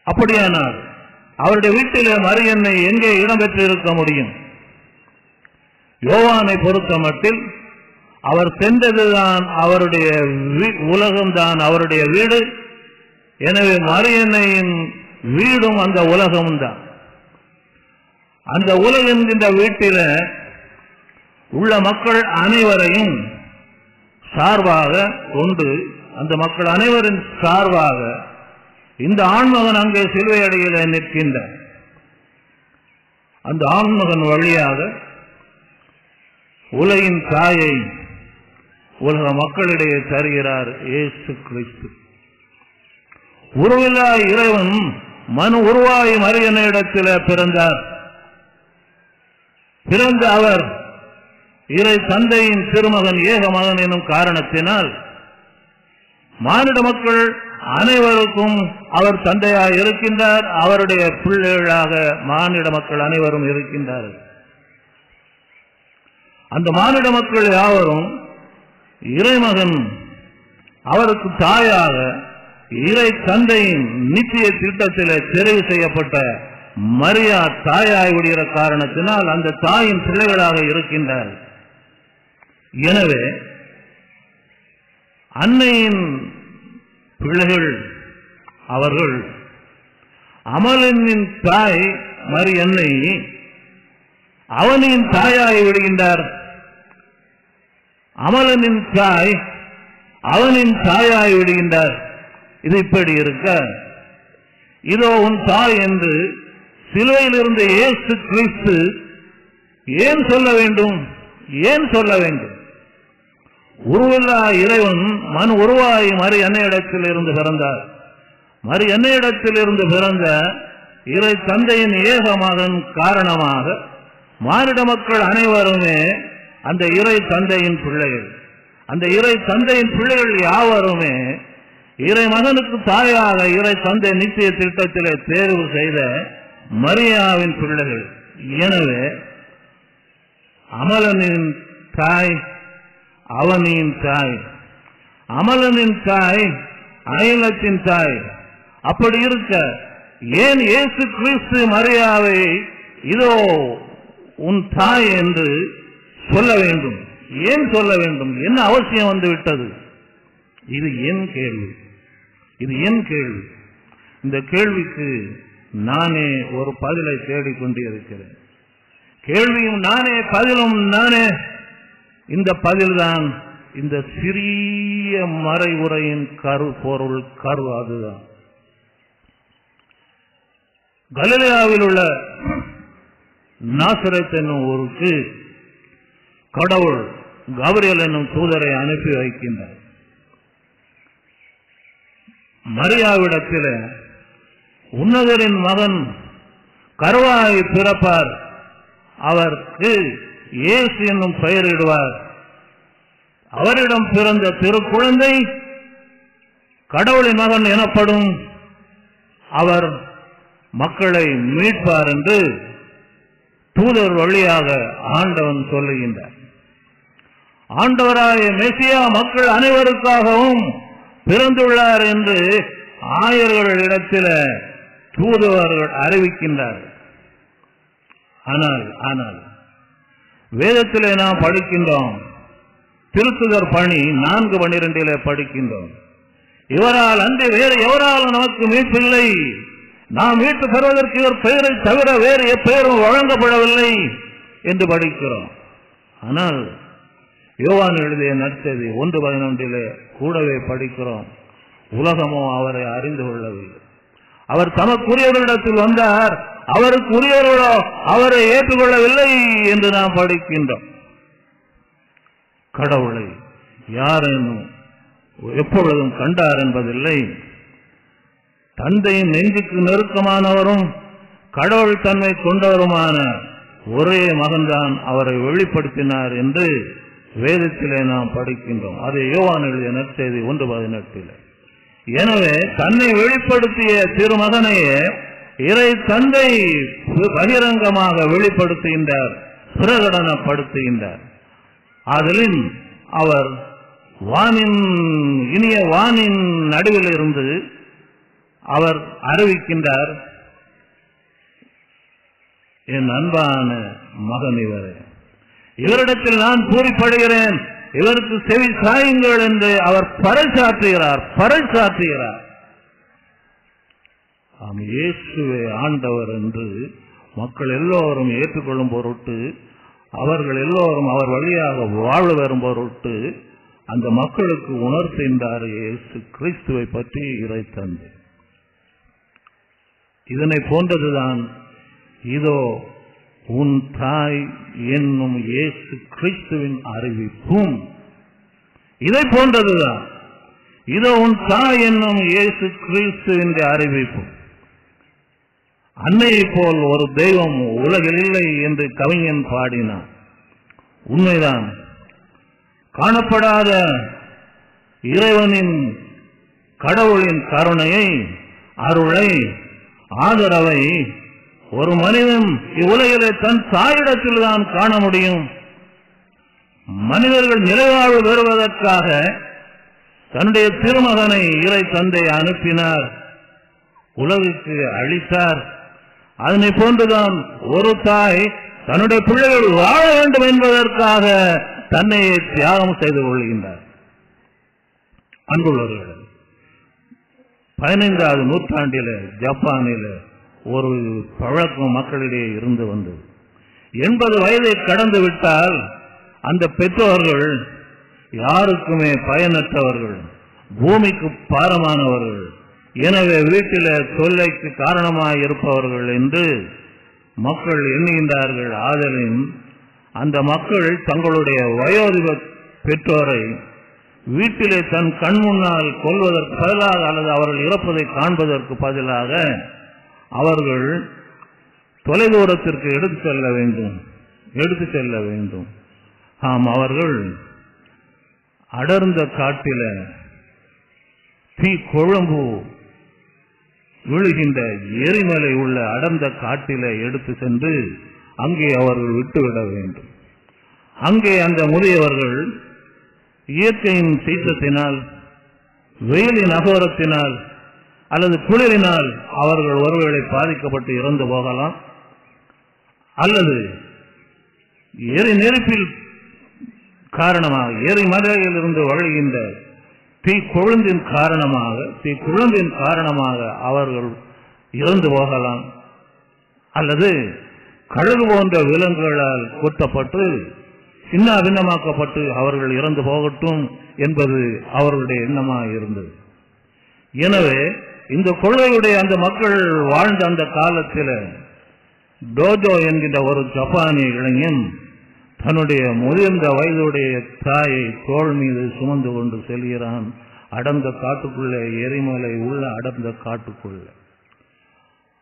அப்படியானால் அவருடைய வீட்டிலே மரி அன்னை எங்கே இடம்பெற்றிருக்க முடியும்? யோவானை பொறுத்த மட்டில் அவர் சென்றதுதான் அவருடைய உலகம்தான் அவருடைய வீடு. எனவே மரி அன்னையின் வீடும் அந்த உலகமும் தான். அந்த உலகம் என்கின்ற வீட்டில உள்ள மக்கள் அனைவரையும் சார்பாக கொண்டு, அந்த மக்கள் அனைவரின் சார்பாக இந்த ஆண்மகன் அங்கே சிலுவை அடியில நிற்கின்றார். அந்த ஆண்மகன் வழியாக உலகின் தாயை உலக மக்களிடையே தருகிறார் இயேசு கிறிஸ்து. உருவில்லா இறைவன் மனு உருவாய் மரி அன்னையிடத்தில் பிறந்தார். பிறந்த அவர் இறை தந்தையின் திருமகன் ஏக மகன் எனும் காரணத்தினால் மானிட மக்கள் அனைவருக்கும் அவர் தந்தையாக இருக்கின்றார். அவருடைய பிள்ளைகளாக மானிட மக்கள் அனைவரும் இருக்கின்றார்கள். அந்த மானிட மக்கள் யாவரும் இறைமகன் அவருக்கு தாயாக இறை தந்தையின் நிச்சய திட்டத்தில் தெரிவு செய்யப்பட்ட மரியா தாயாய் விடுகிற காரணத்தினால் அந்த தாயின் பிள்ளைகளாக இருக்கின்றார். எனவே அன்னையின் பிள்ளைகள் அவர்கள். அமலனின் தாய் மரி அன்னை அவனின் தாயாய் விடுகின்றார். அமலனின் தாய் அவனின் தாயாய் விடுகின்றார். இது இப்படி இருக்க, இதோ உன் தாய் என்று சிலுவையிலிருந்து இயேசு கிறிஸ்து ஏன் சொல்ல வேண்டும்? ஏன் சொல்ல வேண்டும்? உருவில்லா இறைவன் மனு உருவாய் மரி அன்னையிடத்தில் இருந்து பிறந்தார். மரி அன்னையிடத்தில் இருந்து பிறந்த இறை தந்தையின் ஏக மகன் காரணமாக மானிட மக்கள் அனைவருமே அந்த இறை தந்தையின் பிள்ளைகள். அந்த இறை தந்தையின் பிள்ளைகள் யாவருமே இறை மகனுக்கு தாயாக இறை தந்தை நிச்சய திட்டத்திலே தேர்வு செய்த மரியாவின் பிள்ளைகள். எனவே அமலனின் தாய் அவனின் தாய், அமலனின் தாய் அயலத்தின் தாய். அப்படி இருக்க ஏன் இயேசு கிறிஸ்து மரியாவை இதோ உன் தாய் என்று சொல்ல வேண்டும்? ஏன் சொல்ல வேண்டும்? என்ன அவசியம் வந்து விட்டது? இது என் கேள்வி. இது என் கேள்வி. இந்த கேள்விக்கு நானே ஒரு பதிலை தேடிக்கொண்டிருக்கிறேன். கேள்வியும் நானே, பதிலும் நானே. இந்த பதில்தான் இந்த சிறிய மறைவுரையின் கரு பொருள், கரு அதுதான். கலிலேயாவில் உள்ள நாசரேத் என்னும் ஊருக்கு கடவுள் கபிரியேல் என்னும் தூதரை அனுப்பி வைக்கின்றார். மரியாவிடத்தில் உன்னதரின் மகன் கருவாய் பிறப்பார், அவருக்கு இயேசு என்னும் பெயரிடுவார், அவரிடம் பிறந்த திருக்குழந்தை கடவுளின் மகன் எனப்படும், அவர் மக்களை மீட்பார் என்று தூதர் வழியாக ஆண்டவன் சொல்லுகின்றார். ஆண்டவராய மெசியா மக்கள் அனைவருக்காகவும் பிறந்துள்ளார் என்று ஆயர்களிடத்தில் தூதுவர்கள் அறிவிக்கின்றார்கள். ஆனால் வேதத்திலே நாம் படிக்கின்றோம், திருத்துதர் பணி 4:12 படிக்கின்றோம், இவரால் அன்றி வேறு எவரால் நமக்கு மீட்பில்லை, நாம் மீட்டு பெறுவதற்கு இவர் பெயரை தவிர வேறு எப்பெயரும் வழங்கப்படவில்லை என்று படிக்கிறோம். ஆனால் யோவான் எழுதிய நற்செய்தி 1:11 கூடவே படிக்கிறோம், உலகமோ அவரை அறிந்து கொள்ளவில்லை, அவர் தமக்குரியவர்களிடத்தில் வந்தார், அவருக்கு உரியவர்களோ அவரை ஏற்றுக்கொள்ளவில்லை என்று நாம் படிக்கின்றோம். கடவுளை யாரேனும் எப்பொழுதும் கண்டார் என்பதில்லை. தந்தையின் நெஞ்சுக்கு நெருக்கமானவரும் கடவுள் தன்மை கொண்டவருமான ஒரே மகன்தான் அவரை வெளிப்படுத்தினார் என்று வேதத்திலே நாம் படிக்கின்றோம். அது யோவான் எழுதிய நற்செய்தி 1:18. எனவே தன்னை வெளிப்படுத்திய திருமகனையே இறை தந்தை பகிரங்கமாக வெளிப்படுத்துகின்றார், பிரகடனப்படுத்துகின்றார். ஆதலின் அவர் இனிய வானின் நடுவில் இருந்து அவர் அறிவிக்கின்றார், என் அன்பான மகன் இவரே, இவரிடத்தில் நான் பூரிப்படுகிறேன், இவருக்கு செவி சாயுங்கள் என்று அவர் பறைசாற்றுகிறார். இயேசுவே ஆண்டவர் என்று மக்கள் எல்லோரும் ஏற்றுக்கொள்ளும் பொருட்டு, அவர்கள் எல்லோரும் அவர் வழியாக வாழ வரும் பொருட்டு அந்த மக்களுக்கு உணர்த்துகின்றார் இயேசு கிறிஸ்துவை பற்றி இறை தந்தை. இதனை போன்றதுதான் இதோ உன் தாய் என்னும் இயேசு கிறிஸ்துவின் அறிவிப்பும் இதை போன்றதுதான். இதோ உன் தாய் என்னும் இயேசு கிறிஸ்துவின் அறிவிப்பும். அன்னையை போல் ஒரு தெய்வம் உலகில் இல்லை என்று கவிஞன் பாடினார். உண்மைதான். காணப்படாத இறைவனின் கடவுளின் கருணையை, அருளை, ஆதரவை ஒரு மனிதன் இவ்வுலகிலே தன் தாயிடத்தில் தான் காண முடியும். மனிதர்கள் நிறைவாழ்வு பெறுவதற்காக தன்னுடைய திருமகனை இறை தந்தை அனுப்பினார், உலகுக்கு அளித்தார். அதனை போன்றுதான் ஒரு தாய் தன்னுடைய பிள்ளைகள் வாழ வேண்டும் என்பதற்காக தன்னை தியாகம் செய்து கொள்கின்றார். அன்புள்ளவர்கள், 15வது நூற்றாண்டில ஜப்பானில் ஒரு பழக்கம் மக்களிடையே இருந்து வந்தது. 80 வயதை கடந்து விட்டால் அந்த பெற்றோர்கள் யாருக்குமே பயனற்றவர்கள், பூமிக்கு பாரமானவர்கள், எனவே வீட்டில தொல்லைக்கு காரணமாக இருப்பவர்கள் என்று மக்கள் எண்ணுகின்றார்கள். ஆதலின் அந்த மக்கள் தங்களுடைய வயோதிப பெற்றோரை வீட்டிலே தன் கண் முன்னால் கொல்வதற்கு பதிலாக அல்லது அவர்கள் இறப்பதை காண்பதற்கு பதிலாக அவர்கள் தொலைதூரத்திற்கு எடுத்து செல்ல வேண்டும். அவர்கள் அடர்ந்த காட்டில தீ கொழும்பு விழுகின்ற எரிமலை உள்ள அடர்ந்த காட்டில எடுத்து சென்று அங்கே அவர்கள் விட்டுவிட வேண்டும். அங்கே அந்த முதியவர்கள் இயற்கையின் சீற்றத்தினால், வெயிலின் அகோரத்தினால் அல்லது குளிரினால் அவர்கள் ஒருவேளை பாதிக்கப்பட்டு இறந்து போகலாம், அல்லது நெருப்பில் காரணமாக எரிமலையில் இருந்து வழிகின்ற தீக்குழுந்தின் காரணமாக அவர்கள் இறந்து போகலாம், அல்லது கழுகு போன்ற விலங்குகளால் கொட்டப்பட்டு சின்ன பின்னமாக்கப்பட்டு அவர்கள் இறந்து போகட்டும் என்பது அவர்களுடைய எண்ணமாக இருந்தது. எனவே இந்த கொள்கையுடைய அந்த மக்கள் வாழ்ந்த அந்த காலத்தில் டோஜோ என்கின்ற ஒரு ஜப்பானிய இளைஞன் தன்னுடைய முதிர்ந்த வயதுடைய தாயை தோள் மீது சுமந்து கொண்டு செல்கிறான். அடர்ந்த காட்டுக்குள்ளே, எரிமலை உள்ள அடர்ந்த காட்டுக்குள்ளே.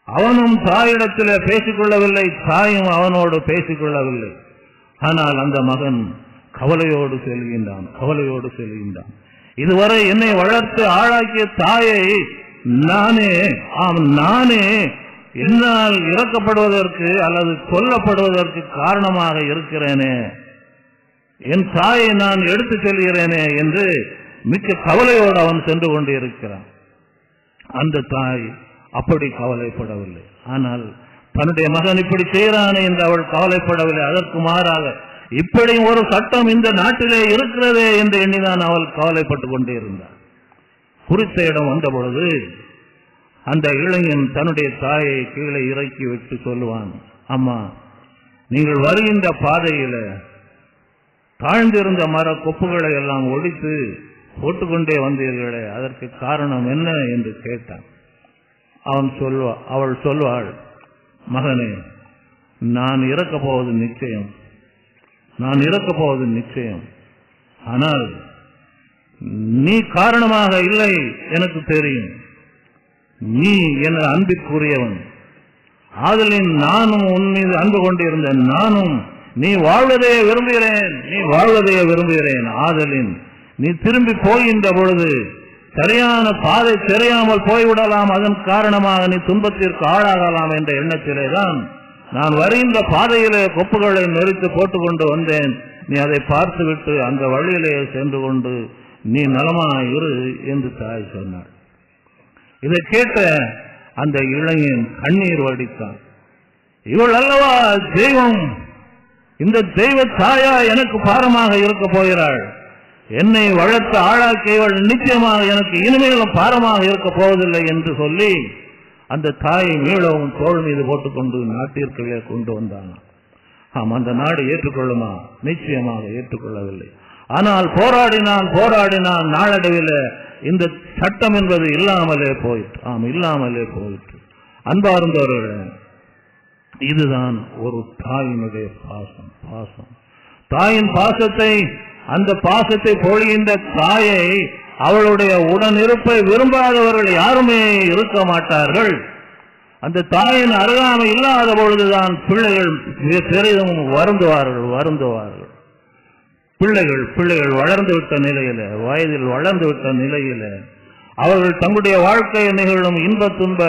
அவனும் தாயிடத்தில் பேசிக்கொள்ளவில்லை, தாயும் அவனோடு பேசிக்கொள்ளவில்லை. ஆனால் அந்த மகன் கவலையோடு செல்கின்றான். இதுவரை என்னை வளர்த்து ஆளாக்கிய தாயை நானே என்னால் இறக்கப்படுவதற்கு அல்லது கொல்லப்படுவதற்கு காரணமாக இருக்கிறேனே, என் தாயை நான் எடுத்து செல்கிறேனே என்று மிக்க கவலையோடு அவன் சென்று கொண்டிருக்கிறான். அந்த தாய் அப்படி கவலைப்படவில்லை. ஆனால் தன்னுடைய மகன் இப்படி செய்கிறானே என்று அவள் கவலைப்படவில்லை. அதற்கு மாறாக இப்படி ஒரு சட்டம் இந்த நாட்டிலே இருக்கிறதே என்று எண்ணிதான் அவள் கவலைப்பட்டுக் கொண்டே இருந்தாள். குறித்த இடம் வந்த பொழுது அந்த இளைஞன் தன்னுடைய தாயை கீழே இறக்கி விட்டு சொல்லுவான், அம்மா, நீங்கள் வருகின்ற பாதையில தாழ்ந்திருந்த மர கொப்புகளை எல்லாம் ஒடித்து போட்டுக்கொண்டே வந்தீர்களே, அதற்கு காரணம் என்ன என்று கேட்டான். அவள் சொல்வாள், மகனே, நான் இறக்கப் போவது நிச்சயம். ஆனால் நீ காரணமாக இல்லை, எனக்கு தெரியும். நீ என அன்பிற்குரியவன். ஆதலின் நானும் உன் மீது அன்பு கொண்டிருந்தேன். நானும் நீ வாழ்வதையே விரும்புகிறேன். ஆதலின் நீ திரும்பி போகின்ற பொழுது சரியான பாதை தெரியாமல் போய்விடலாம், அதன் காரணமாக நீ துன்பத்திற்கு ஆளாகலாம் என்ற எண்ணத்திலேதான் நான் வருகின்ற பாதையிலே கொப்புகளை நெறித்து போட்டுக்கொண்டு வந்தேன். நீ அதை பார்த்துவிட்டு அந்த வழியிலே சென்று கொண்டு நீ நலமாயிரு என்று தாய் சொன்னாள். இதை கேட்ட அந்த இளைஞன் கண்ணீர் வடித்தான். இவள் அல்லவா தெய்வம், இந்த தெய்வ தாயா எனக்கு பாரமாக இருக்க போகிறாள். என்னை வளர்த்த ஆளாக்கியவள் நிச்சயமாக எனக்கு இனிமேலும் பாரமாக இருக்க போவதில்லை என்று சொல்லி அந்த தாயை மீளவும் தோள் மீது போட்டுக்கொண்டு நாட்டிற்குள்ளே கொண்டு வந்தான். அந்த நாடு ஏற்றுக்கொள்ளுமா? நிச்சயமாக ஏற்றுக்கொள்ளவில்லை. ஆனால் போராடினான். நாளடைவில் இந்த சட்டம் என்பது இல்லாமலே போயிற்று. அன்பார்ந்தவர்களே, இதுதான் ஒரு தாயினுடைய பாசம். தாயின் பாசத்தை, அந்த பாசத்தை பொழிகின்ற தாயை, அவளுடைய உடனிருப்பை விரும்பாதவர்கள் யாருமே இருக்க மாட்டார்கள். அந்த தாயின் அருகாமை இல்லாத பொழுதுதான் பிள்ளைகள் பெரிதும் வருந்துவார்கள். பிள்ளைகள் வளர்ந்துவிட்ட நிலையில, வயதில் வளர்ந்துவிட்ட நிலையில, அவர்கள் தங்களுடைய வாழ்க்கையில் நிகழும் இன்ப துன்ப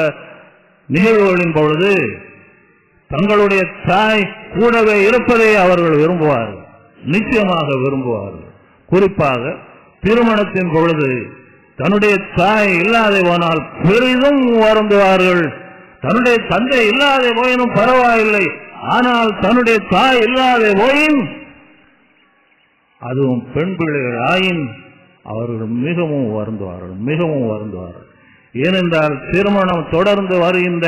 நிகழ்வுகளின் பொழுது தங்களுடைய தாய் கூடவே இருப்பதை அவர்கள் விரும்புவார்கள், நிச்சயமாக விரும்புவார்கள். குறிப்பாக திருமணத்தின் பொழுது தன்னுடைய தாய் இல்லாத போனால் பெரிதும் வருந்துவார்கள். தன்னுடைய தந்தை இல்லாத போயினும் பரவாயில்லை, ஆனால் தன்னுடைய தாய் இல்லாத போயின், அதுவும் பெண் பிள்ளைகள் ஆயின் அவர்கள் மிகவும் வருந்துவார்கள். ஏனென்றால் திருமணம் தொடர்ந்து வருகின்ற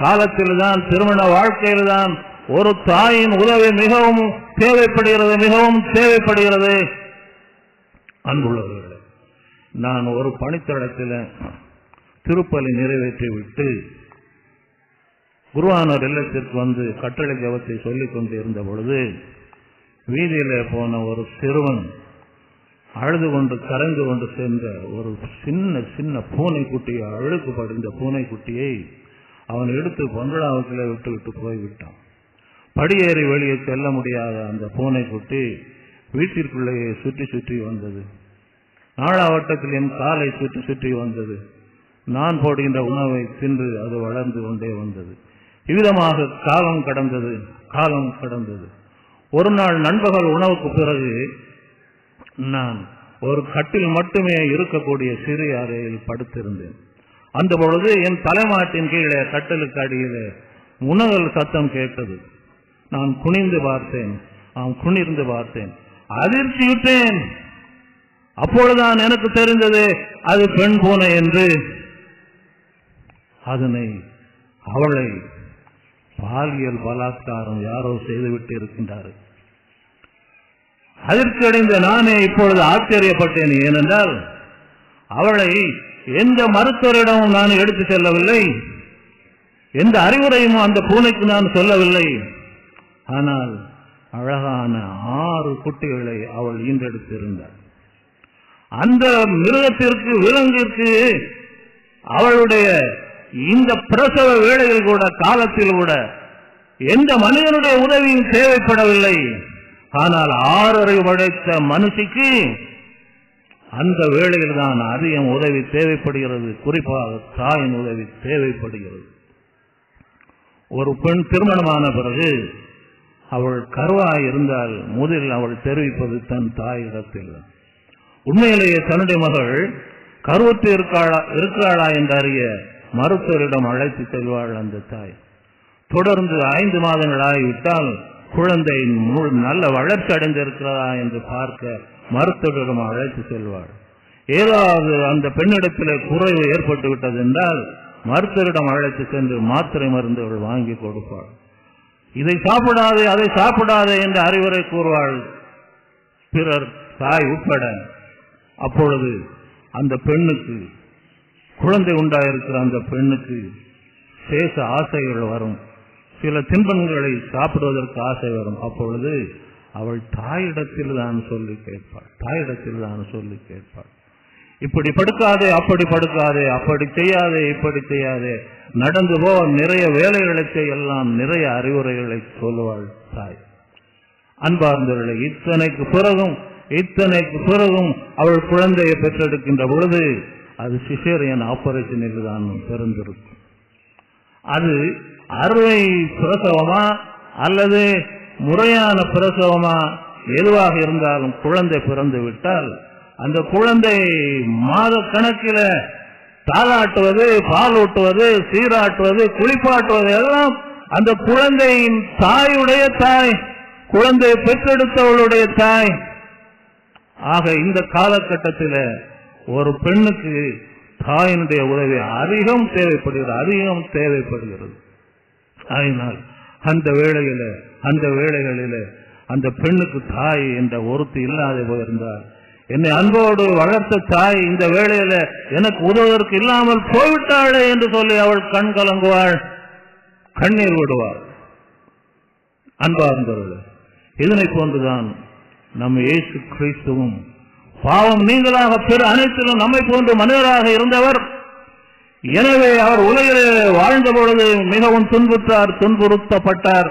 காலத்தில்தான், திருமண வாழ்க்கையில்தான் ஒரு தாயின் உதவி மிகவும் தேவைப்படுகிறது. அன்புள்ளவர்களே, நான் ஒரு பணித்தளத்தில் திருப்பலி நிறைவேற்றி விட்டு குருவானவர் இல்லத்திற்கு வந்து கட்டளை ஜபத்தை சொல்லிக் கொண்டு இருந்த பொழுது வீதியிலே போன ஒரு சிறுவன் அழுது கொண்டு கரைந்து கொண்டு சென்ற ஒரு சின்ன பூனைக்குட்டியை, அழுக்கு படிந்த பூனைக்குட்டியை அவன் எடுத்து பங்களாவுக்குள்ளே விட்டு போய்விட்டான். படியேறி வெளியே செல்ல முடியாத அந்த பூனைக்குட்டி வீட்டிற்குள்ளேயே சுற்றி வந்தது. நாளாவட்டத்தில் என் காலை சுற்றி வந்தது. நான் போடுகின்ற உணவை தின்று அது வளர்ந்து கொண்டே வந்தது. இவ்விதமாக காலம் கடந்தது. ஒரு நாள் நண்பகல் உணவுக்கு பிறகு நான் ஒரு கட்டில் மட்டுமே இருக்கக்கூடிய சிறிய அறையில் படுத்திருந்தேன். அந்த பொழுது என் தலைமாட்டின் கீழே கட்டிலுக்கு அடியிலே முனகல் சத்தம் கேட்டது. நான் குனிர்ந்து பார்த்தேன். அதிர்ச்சியுற்றேன். அப்பொழுதுதான் எனக்கு தெரிந்தது அது பெண் பூனை என்று. அவளை பாலியல் பலாத்காரம் யாரோ செய்துவிட்டு இருக்கின்றார்கள். அதிர்ச்சி அடைந்த நானே இப்பொழுது ஆச்சரியப்பட்டேன். ஏனென்றால் அவளை எந்த மருத்துவரிடமும் நான் எடுத்து செல்லவில்லை, எந்த அறிவுரையும் அந்த பூனைக்கு நான் சொல்லவில்லை. ஆனால் அழகான 6 குட்டிகளை அவள் ஈன்றெடுத்திருந்தாள். அந்த மிருகத்திற்கு, விலங்கிற்கு அவளுடைய இந்த பிரசவ வேளையில் கூட, காலத்தில் கூட எந்த மனிதனுடைய உதவியும் தேவைப்படவில்லை. ஆனால் 6 அறிவு படைத்த மனுஷிக்கு அந்த வேளையில் தான் அதிகம் உதவி தேவைப்படுகிறது. குறிப்பாக தாயின் உதவி தேவைப்படுகிறது. ஒரு பெண் திருமணமான பிறகு அவள் கருவாய் இருந்தால் முதலில் அவள் தெரிவிப்பது தன் தாயிடத்தில். உண்மையிலேயே தன்னுடைய மகள் கருவுற்று இருக்கிறாளா என்று அறிய மருத்துவரிடம் அழைத்து செல்வாள் அந்த தாய். தொடர்ந்து 5 மாதங்கள் ஆகிவிட்டால் குழந்தை நல்ல வளர்ச்சி அடைந்திருக்கிறதா என்று பார்க்க மருத்துவரிடம் அழைத்து செல்வாள். ஏதாவது அந்த பெண்ணிடத்திலே குறைவு ஏற்பட்டு விட்டது என்றால் மருத்துவரிடம் அழைத்து சென்று மாத்திரை மருந்துகள் வாங்கி கொடுப்பாள். இதை சாப்பிடாதே, அதை சாப்பிடாதே என்று அறிவுரை கூறுவாள் பிறர், தாய் உட்பட. அப்பொழுது அந்த பெண்ணுக்கு, குழந்தை உண்டாயிருக்கிற அந்த பெண்ணுக்கு சேஷ ஆசைகள் வரும். சில தின்பங்களை சாப்பிடுவதற்கு ஆசை வரும். அப்பொழுது அவள் தாயிடத்தில் தான் சொல்லி கேட்பாள். இப்படி படுக்காதே, அப்படி படுக்காதே, அப்படி செய்யாதே, இப்படி செய்யாதே, நடந்து போ, நிறைய வேலைகளை செய்யலாம், நிறைய அறிவுரைகளை சொல்லுவாள் தாய். அன்பார்ந்தவர்களே, இத்தனைக்கு பிறகும் அவள் குழந்தையை பெற்றெடுக்கின்ற பொழுது அது சிசேரியன் ஆபரேஷனில் தான் பிறந்திருக்கும். அது அறுவை பிரசவமா அல்லது முறையான பிரசவமா எதுவாக இருந்தாலும் குழந்தை பிறந்து விட்டால் அந்த குழந்தை மாத கணக்கில் தாளாட்டுவது, பால் ஊட்டுவது, சீராட்டுவது, குளிப்பாட்டுவது எல்லாம் அந்த குழந்தையின் தாயுடைய தாய், குழந்தையை பெற்றெடுத்தவளுடைய தாய். ஆக இந்த காலகட்டத்தில் ஒரு பெண்ணுக்கு தாயினுடைய உதவி அதிகம் தேவைப்படுகிறது. அதனால் அந்த வேளைகளில் அந்த பெண்ணுக்கு தாய் என்ற ஒருத்தி இல்லாத போயிருந்தால், என்னை அன்போடு வளர்த்த தாய் இந்த வேளையில எனக்கு உதவுவதற்கு இல்லாமல் போய்விட்டாளே என்று சொல்லி அவள் கண் கலங்குவாள், கண்ணீர் விடுவாள். அன்பார்ந்தவர்களே, இதனை போன்றுதான் நம் இயேசு கிறிஸ்துவும் பாவம் நீங்களாக பிற அனைத்திலும் நம்மை போன்று மனிதராக இருந்தவர். எனவே அவர் உலகிலே வாழ்ந்த பொழுது மிகவும் துன்புறுத்தப்பட்டார்.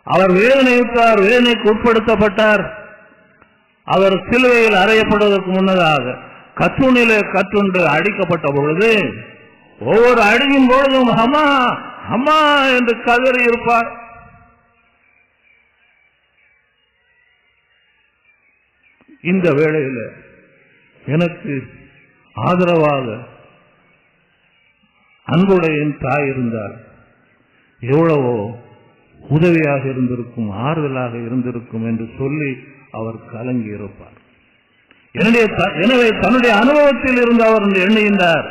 அவர் வேதனையுற்றார், வேதனைக்கு உட்படுத்தப்பட்டார். அவர் சிலுவையில் அறையப்படுவதற்கு முன்னதாக கற்றுணிலே கற்றுண்டு அடிக்கப்பட்ட பொழுது ஒவ்வொரு அடியின் பொழுதும் அம்மா அம்மா என்று கதறி இருப்பார். இந்த வேளையில் எனக்கு ஆதரவாக அன்புடைய தாய் இருந்தால் எவ்வளவோ உதவியாக இருந்திருக்கும், ஆறுதலாக இருந்திருக்கும் என்று சொல்லி அவர் கலங்கி இருப்பார். எனவே தன்னுடைய அனுபவத்தில் இருந்து அவர் எண்ணுகின்றார்,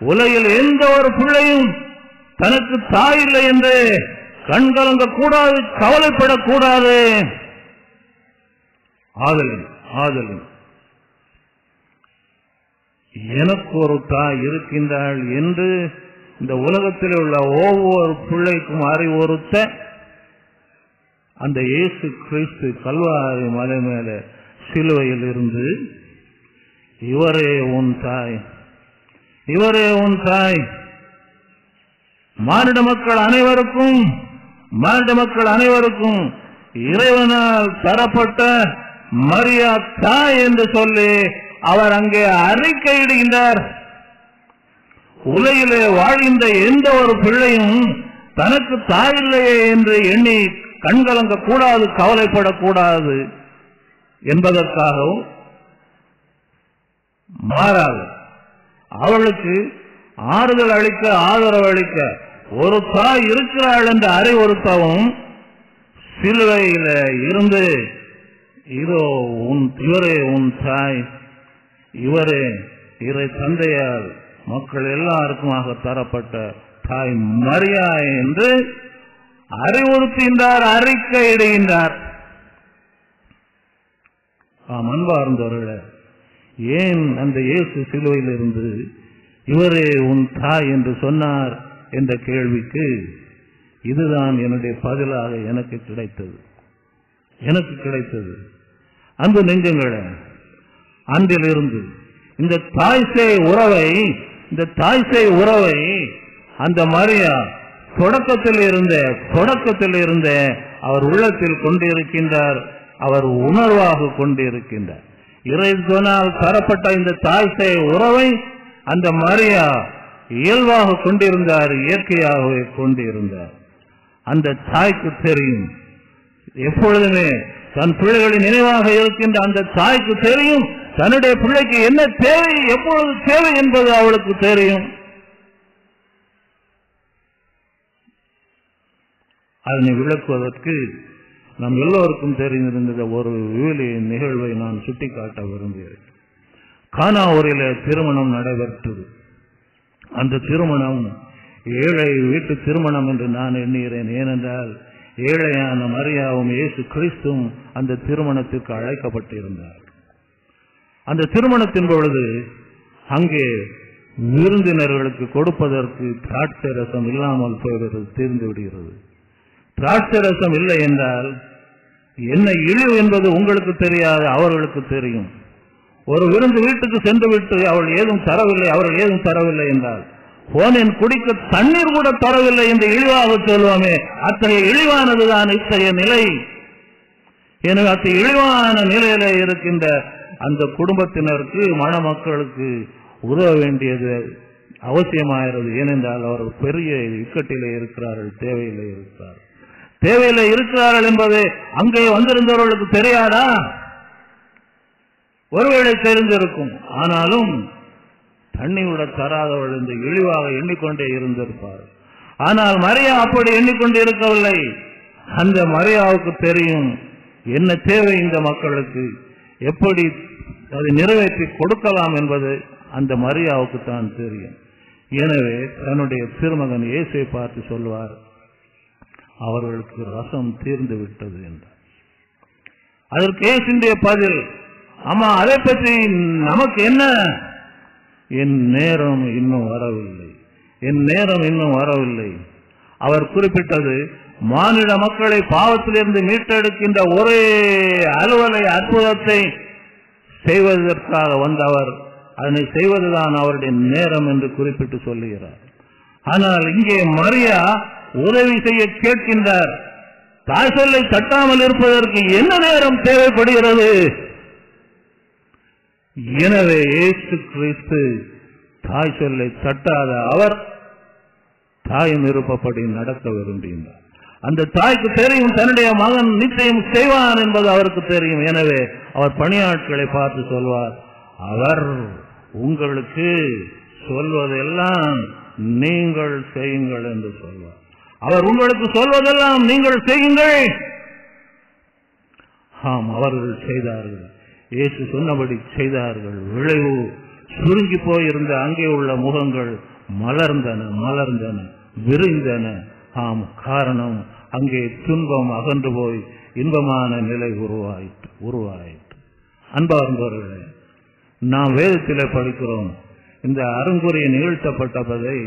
உலகில் எந்த ஒரு பிள்ளையும் தனக்கு தாய் இல்லை என்று கண்கலங்க கூடாது, கவலைப்படக்கூடாது. ஆதலின் எனக்கு ஒரு தாய் இருக்கின்றாள் என்று இந்த உலகத்தில் உள்ள ஒவ்வொரு பிள்ளைக்கும் அறிவுறுத்த அந்த இயேசு கிறிஸ்து கல்வாரி மலை மேல சிலுவையில் இருந்து இவரே உன் தாய், இவரே உன் தாய், மானிட மக்கள் அனைவருக்கும் இறைவனால் தரப்பட்ட மரியா தாய் என்று சொல்லி அவர் அங்கே அறிக்கையிடுகின்றார். உலகிலே வாழ்கின்ற எந்த ஒரு பிள்ளையும் தனக்கு தாயில்லையே என்று எண்ணி கண்கலங்க கூடாது, கவலைப்படக்கூடாது என்பதற்காகவும் மாறாது அவளுக்கு ஆறுதல் அளிக்க, ஆதரவு அளிக்க ஒரு தாய் இருக்கிறாள் என்று அறிவுறுத்தவும் சிலுவையில இருந்து இதோ இவரே உன் தாய், இவரே இறை தந்தையால் மக்கள் எல்லாருக்குமாக தரப்பட்ட தாய் மரியா என்று அறிவுறுத்துகின்றார், அறிக்கையிடுகின்றார். அன்பார்ந்தவர்களே, ஏன் அந்த இயேசு சிலுவையில் இருந்து இவரே உன் தாய் என்று சொன்னார் என்ற கேள்விக்கு இதுதான் என்னுடைய பதிலாக எனக்கு கிடைத்தது. அன்பு நெஞ்சங்களே, அன்றிலிருந்து இந்த தாய் சேய் உறவை அந்த மரியா தொடக்கத்தில் இருந்த அவர் உள்ளத்தில் கொண்டிருக்கின்றார், அவர் உணர்வாக கொண்டிருக்கின்றார். இறைவனால் தரப்பட்ட இந்த தாய் சேய் உறவை அந்த மரியா இயல்பாக கொண்டிருந்தார், இயற்கையாகவே கொண்டிருந்தார். அந்த தாய்க்கு தெரியும், எப்பொழுதுமே தன் பிள்ளைகளின் நினைவாக இருக்கின்ற அந்த தாய்க்கு தெரியும் தன்னுடைய பிள்ளைக்கு என்ன தேவை, எப்பொழுது தேவை என்பது அவளுக்கு தெரியும். அதனை விளக்குவதற்கு நம் எல்லோருக்கும் தெரிந்திருந்த ஒரு விவிலிய நிகழ்வை நான் சுட்டிக்காட்ட விரும்புகிறேன். கானா ஊரில் திருமணம் நடைபெற்றது. அந்த திருமணம் ஏழை வீட்டு திருமணம் என்று நான் எண்ணுகிறேன். ஏனென்றால் ஏழையான மரியாவும் இயேசு கிறிஸ்துவும் அந்த திருமணத்திற்கு அழைக்கப்பட்டிருந்தார். அந்த திருமணத்தின் பொழுது அங்கே விருந்தினர்களுக்கு கொடுப்பதற்கு திராட்சை ரசம் இல்லாமல் போகிறது, தீர்ந்து விடுகிறது. திராட்சை ரசம் இல்லை என்றால் என்ன இழிவு என்பது உங்களுக்கு தெரியாது, அவர்களுக்கு தெரியும். ஒரு விருந்து வீட்டுக்கு சென்று விட்டு அவர்கள் ஏதும் தரவில்லை என்றால் போனேன் குடிக்க தண்ணீர் கூட தரவில்லை என்று இழிவாக சொல்லுவோமே, அத்தகைய இழிவானதுதான் இத்தகைய நிலை. எனவே அத்தகைய இழிவான நிலையில இருக்கின்ற அந்த குடும்பத்தினருக்கு, மணமக்களுக்கு உதவ வேண்டியது அவசியமாகிறது. ஏனென்றால் அவர்கள் பெரிய இக்கட்டிலே இருக்கிறார்கள், தேவையில்லை இருக்கிறார்கள் என்பது அங்கே வந்திருந்தவர்களுக்கு தெரியாதா? ஒருவேளை தெரிந்திருக்கும். ஆனாலும் தண்ணி விட தராதவர்கள் என்று இழிவாக எண்ணிக்கொண்டே இருந்திருப்பார். ஆனால் மரியா அப்படி எண்ணிக்கொண்டு இருக்கவில்லை. அந்த மரியாவுக்கு தெரியும் என்ன தேவை இந்த மக்களுக்கு, எப்படி அதை நிறைவேற்றி கொடுக்கலாம் என்பது அந்த மரியாவுக்கு தான் தெரியும். எனவே தன்னுடைய திருமகன் இயேசுவை பார்த்து சொல்வார், அவர்களுக்கு ரசம் தீர்ந்து விட்டது என்றார். அதற்கு இயேசுடைய பதில், ஆமா, அதை பற்றி நமக்கு என்ன, என் நேரம் இன்னும் வரவில்லை. அவர் குறிப்பிட்டது மானிட மக்களை பாவத்திலிருந்து மீட்டெடுக்கின்ற ஒரே அற்புதத்தை செய்வதற்காக வந்தவர், அதனை செய்வதுதான் அவருடைய நேரம் என்று குறிப்பிட்டு சொல்லுகிறார். ஆனால் இங்கே மரியா உதவி செய்ய கேட்கின்றார். தாய் சொல்லை தட்டாமல் இருப்பதற்கு என்ன நேரம் தேவைப்படுகிறது? எனவே இயேசு கிறிஸ்து தாய் சொல்லை தட்டாத அவர் தாயின் விருப்பப்படி நடக்க விரும்பினார். அந்த தாய்க்கு தெரியும் தன்னுடைய மகன் நிச்சயம் செய்வான் என்பது அவருக்கு தெரியும். எனவே அவர் பணியாட்களை பார்த்து சொல்வார், அவர் உங்களுக்கு சொல்வதெல்லாம் நீங்கள் செய்யுங்கள் என்று சொல்வார். அவர் உங்களுக்கு சொல்வதெல்லாம் நீங்கள் செய்யுங்கள். ஆம், அவர்கள் செய்தார்கள். இயேசு சொன்னபடி செய்தார்கள். விளைவு சுருங்கி போயிருந்த அங்கே உள்ள முகங்கள் மலர்ந்தன, விரிந்தன. ஆம், காரணம் அங்கே துன்பம் அகன்று போய் இன்பமான நிலை உருவாயிற்று. அன்பார்ந்தவர்களே, நாம் வேதத்திலே படிக்கிறோம், இந்த அருங்குறியை நிகழ்த்தப்பட்டதை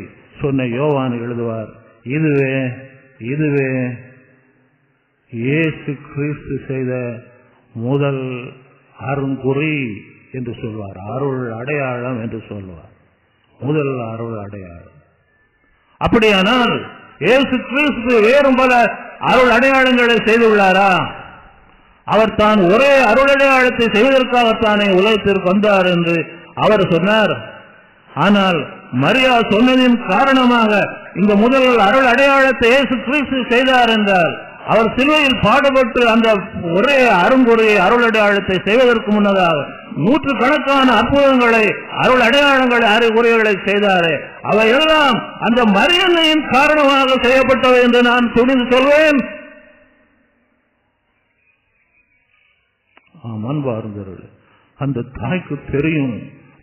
சொன்ன யோவான் எழுதுவார், இதுவே இயேசு கிறிஸ்து செய்த முதல் அருங்குறி என்று சொல்வார், அருள் அடையாளம் என்று சொல்வார், முதல் அருள் அடையாளம். அப்படியானால் இயேசு கிறிஸ்து வேறும் பல அருள் அடையாளங்களை செய்துள்ளாரா? அவர் தான் ஒரே அருள் அடையாளத்தை செய்வதற்காகத்தானே உலகத்திற்கு வந்தார் என்று அவர் சொன்னார். ஆனால் மரியா சொன்னதின் காரணமாக இந்த முதல் அருள் அடையாளத்தை இயேசு கிறிஸ்து செய்தார் என்றால், அவர் சிலுவையில் பாடுபட்டு அந்த ஒரே அருங்குறியை அருள் அடையாளத்தை செய்வதற்கு முன்னதாக நூற்றுக்கணக்கான அற்புதங்களை, அருள் அடையாளங்களை, அறிகுறிகளை செய்தாரே, அவை எல்லாம் அந்த மரியன்னையின் காரணமாக செய்யப்பட்டவை என்று நான் துணிந்து சொல்வேன். அன்பார்ந்தவர்களே, அந்த தாய்க்கு தெரியும்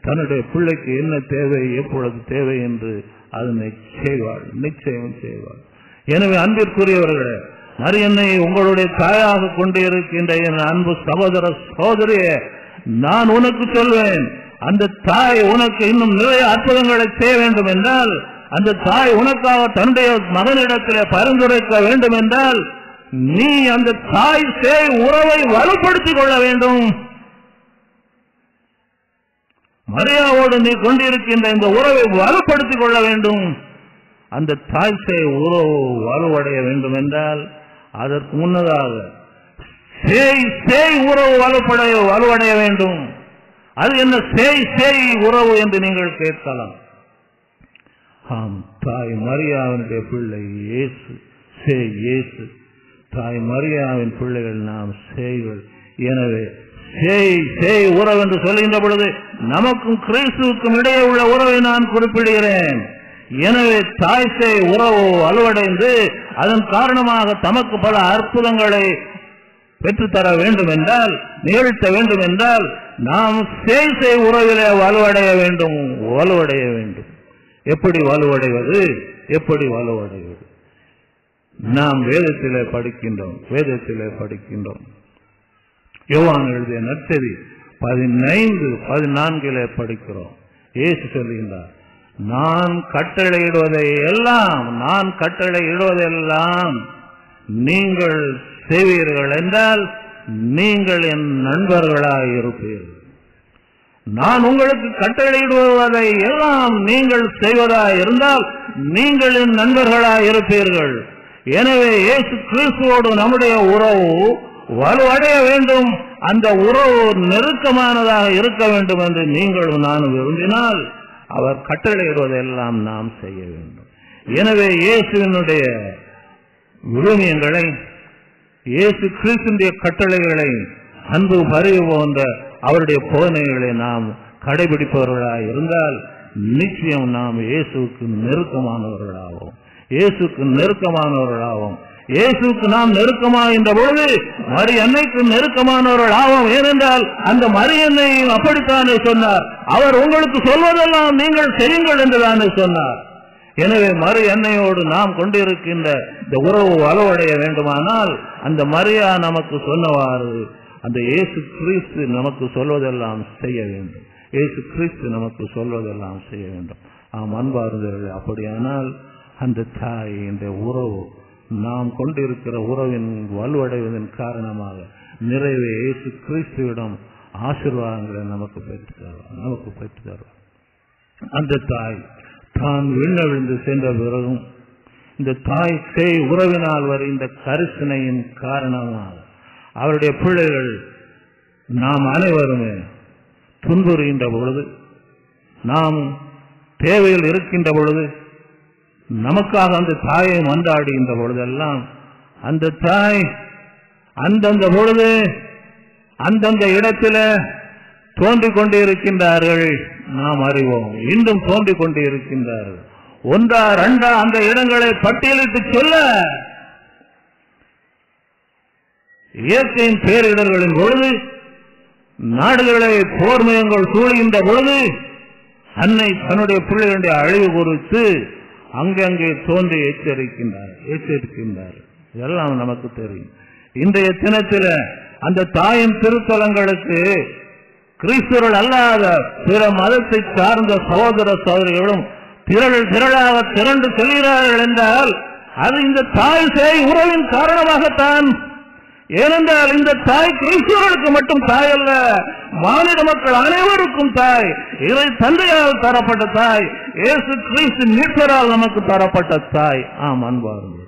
தன்னுடைய பிள்ளைக்கு என்ன தேவை, எப்பொழுது தேவை என்று அதனை செய்வாள், நிச்சயம் செய்வாள். எனவே அன்பிற்குரியவர்களே, மரியன்னை உங்களுடைய தாயாக கொண்டு இருக்கின்ற என் அன்பு சகோதர சகோதரியே, நான் உனக்கு சொல்வேன், அந்த தாய் உனக்கு இன்னும் நிறைய அற்புதங்களை செய்ய வேண்டும் என்றால், அந்த தாய் உனக்காக தன்னுடைய மகனிடத்தில் பரிந்துரைக்க வேண்டும் என்றால், நீ அந்த தாய் சேய் உறவை வலுப்படுத்திக் கொள்ள வேண்டும். மரியாவோடு நீ கொண்டிருக்கின்ற இந்த உறவை வலுப்படுத்திக் கொள்ள வேண்டும். அந்த தாய் சேய் உறவு வலுவடைய வேண்டும் என்றால் அதற்கு முன்னதாக சேய் உறவு வலுவடைய வேண்டும். அது என்ன சேய் உறவு என்று நீங்கள் கேட்கலாம். ஆம், தாய் மரியாவினுடைய பிள்ளை இயேசு. தாய் மரியாவின் பிள்ளைகள் நாம் சேய்கள். எனவே சேய் உறவு என்று சொல்கின்ற பொழுது நமக்கும் கிறிஸ்துவுக்கும் இடையே உள்ள உறவை நான் குறிப்பிடுகிறேன். எனவே தாய் சேய் உறவு வலுவடைந்து அதன் காரணமாக தமக்கு பல அற்புதங்களை பெற்றுத்தர வேண்டும் என்றால், நிகழ்த்த வேண்டும் என்றால் நாம் சேய் உறவிலே வலுவடைய வேண்டும். எப்படி வலுவடைவது? நாம் வேதத்திலே படிக்கின்றோம். யோவான் எழுதிய நற்செய்தி 15:14 படிக்கிறோம். இயேசு சொல்லுகின்றார், நான் கட்டளையிடுவதெல்லாம் நீங்கள் செய்வீர்கள் என்றால் நீங்கள் என் நண்பர்களாய் இருப்பீர்கள். நான் உங்களுக்கு கட்டளையிடுவதை எல்லாம் நீங்கள் செய்வதாய் இருந்தால் நீங்கள் என் நண்பர்களாய் இருப்பீர்கள். எனவே இயேசு கிறிஸ்துவோடு நம்முடைய உறவு வலுவடைய வேண்டும். அந்த உறவு நெருக்கமானதாக இருக்க வேண்டும் என்று நீங்களும் நானும் விரும்பினால் அவர் கட்டளையிடுவதெல்லாம் நாம் செய்ய வேண்டும். எனவே இயேசுவினுடைய விழுமியங்களை, இயேசு கிறிஸ்துவினுடைய கட்டளைகளை, அன்பு பரிவு போன்ற அவருடைய போதனைகளை நாம் கடைபிடிப்பவர்களாக இருந்தால் நிச்சயம் நாம் இயேசுக்கு நெருக்கமானவர்களாகும். இயேசுக்கு நாம் நெருக்கமாகின்ற பொழுது மரி அன்னைக்கு நெருக்கமானவர்கள் ஆவோம். ஏனென்றால் அந்த மரி அன்னை அப்படித்தானே சொன்னார், அவர் உங்களுக்கு சொல்வதெல்லாம் நீங்கள் செய்யுங்கள் என்றுதானே சொன்னார். எனவே மரி அன்னையோடு நாம் கொண்டிருக்கின்ற இந்த உறவு வலுவடைய வேண்டுமானால் அந்த மரியா நமக்கு சொன்னவாறு அந்த இயேசு கிறிஸ்து நமக்கு சொல்வதெல்லாம் செய்ய வேண்டும். ஆம் அன்பார்ந்தவர்களே, அப்படியானால் அந்த தாய் இந்த உறவு நாம் கொண்டிருக்கிற உறவின் வலுவடைவதன் காரணமாக நிறைவே இயேசு கிறிஸ்துவிடம் ஆசீர்வாதங்களை நமக்கு பெற்றுத்தருவார். அந்த தாய் தான் விண்ணவிழ்ந்து சென்ற பிறகும் இந்த தாய் சேய் உறவினால் வருகின்ற கரிசனையின் காரணமாக அவருடைய பிள்ளைகள் நாம் அனைவருமே துன்புறுகின்ற பொழுது, நாம் தேவையில் இருக்கின்ற பொழுது, நமக்காக அந்த தாயை மன்றாடுகின்ற பொழுதெல்லாம் அந்த தாய் அந்தந்த பொழுது அந்தந்த இடத்துல தோன்றிக் கொண்டே இருக்கின்றார்கள். நாம் அறிவோம், இன்றும் தோன்றிக் கொண்டே இருக்கின்றார்கள். ஒன்றா ரெண்டா அந்த இடங்களை பட்டியலிட்டு சொல்ல, இயற்கையின் பேரிடர்களின் பொழுது, நாடுகளை போர்மயங்கள் சூழ்கின்ற பொழுது அன்னை தன்னுடைய பிள்ளைகளுடைய அழிவு குறித்து அங்கங்கே தோன்றி எச்சரிக்கின்றார். இதெல்லாம் நமக்கு தெரியும். இன்றைய தினத்தில் அந்த தாயின் திருத்தலங்களுக்கு கிறிஸ்தவர்கள் அல்லாத பிற மதத்தை சார்ந்த சகோதர சகோதரிகளும் திரளாக திரண்டு செல்கிறார்கள் என்றால் அது இந்த தாய் சேய் உறவின் காரணமாகத்தான். ஏனென்றால் இந்த தாய் கிறிஸ்தவர்களுக்கு மட்டும் தாய் அல்ல, மாநில மக்கள் அனைவருக்கும் தாய். இறை தந்தையால் தரப்பட்ட தாய், இயேசு கிறிஸ்து மீட்பரால் நமக்கு தரப்பட்ட தாய். ஆம் அன்பார்ந்த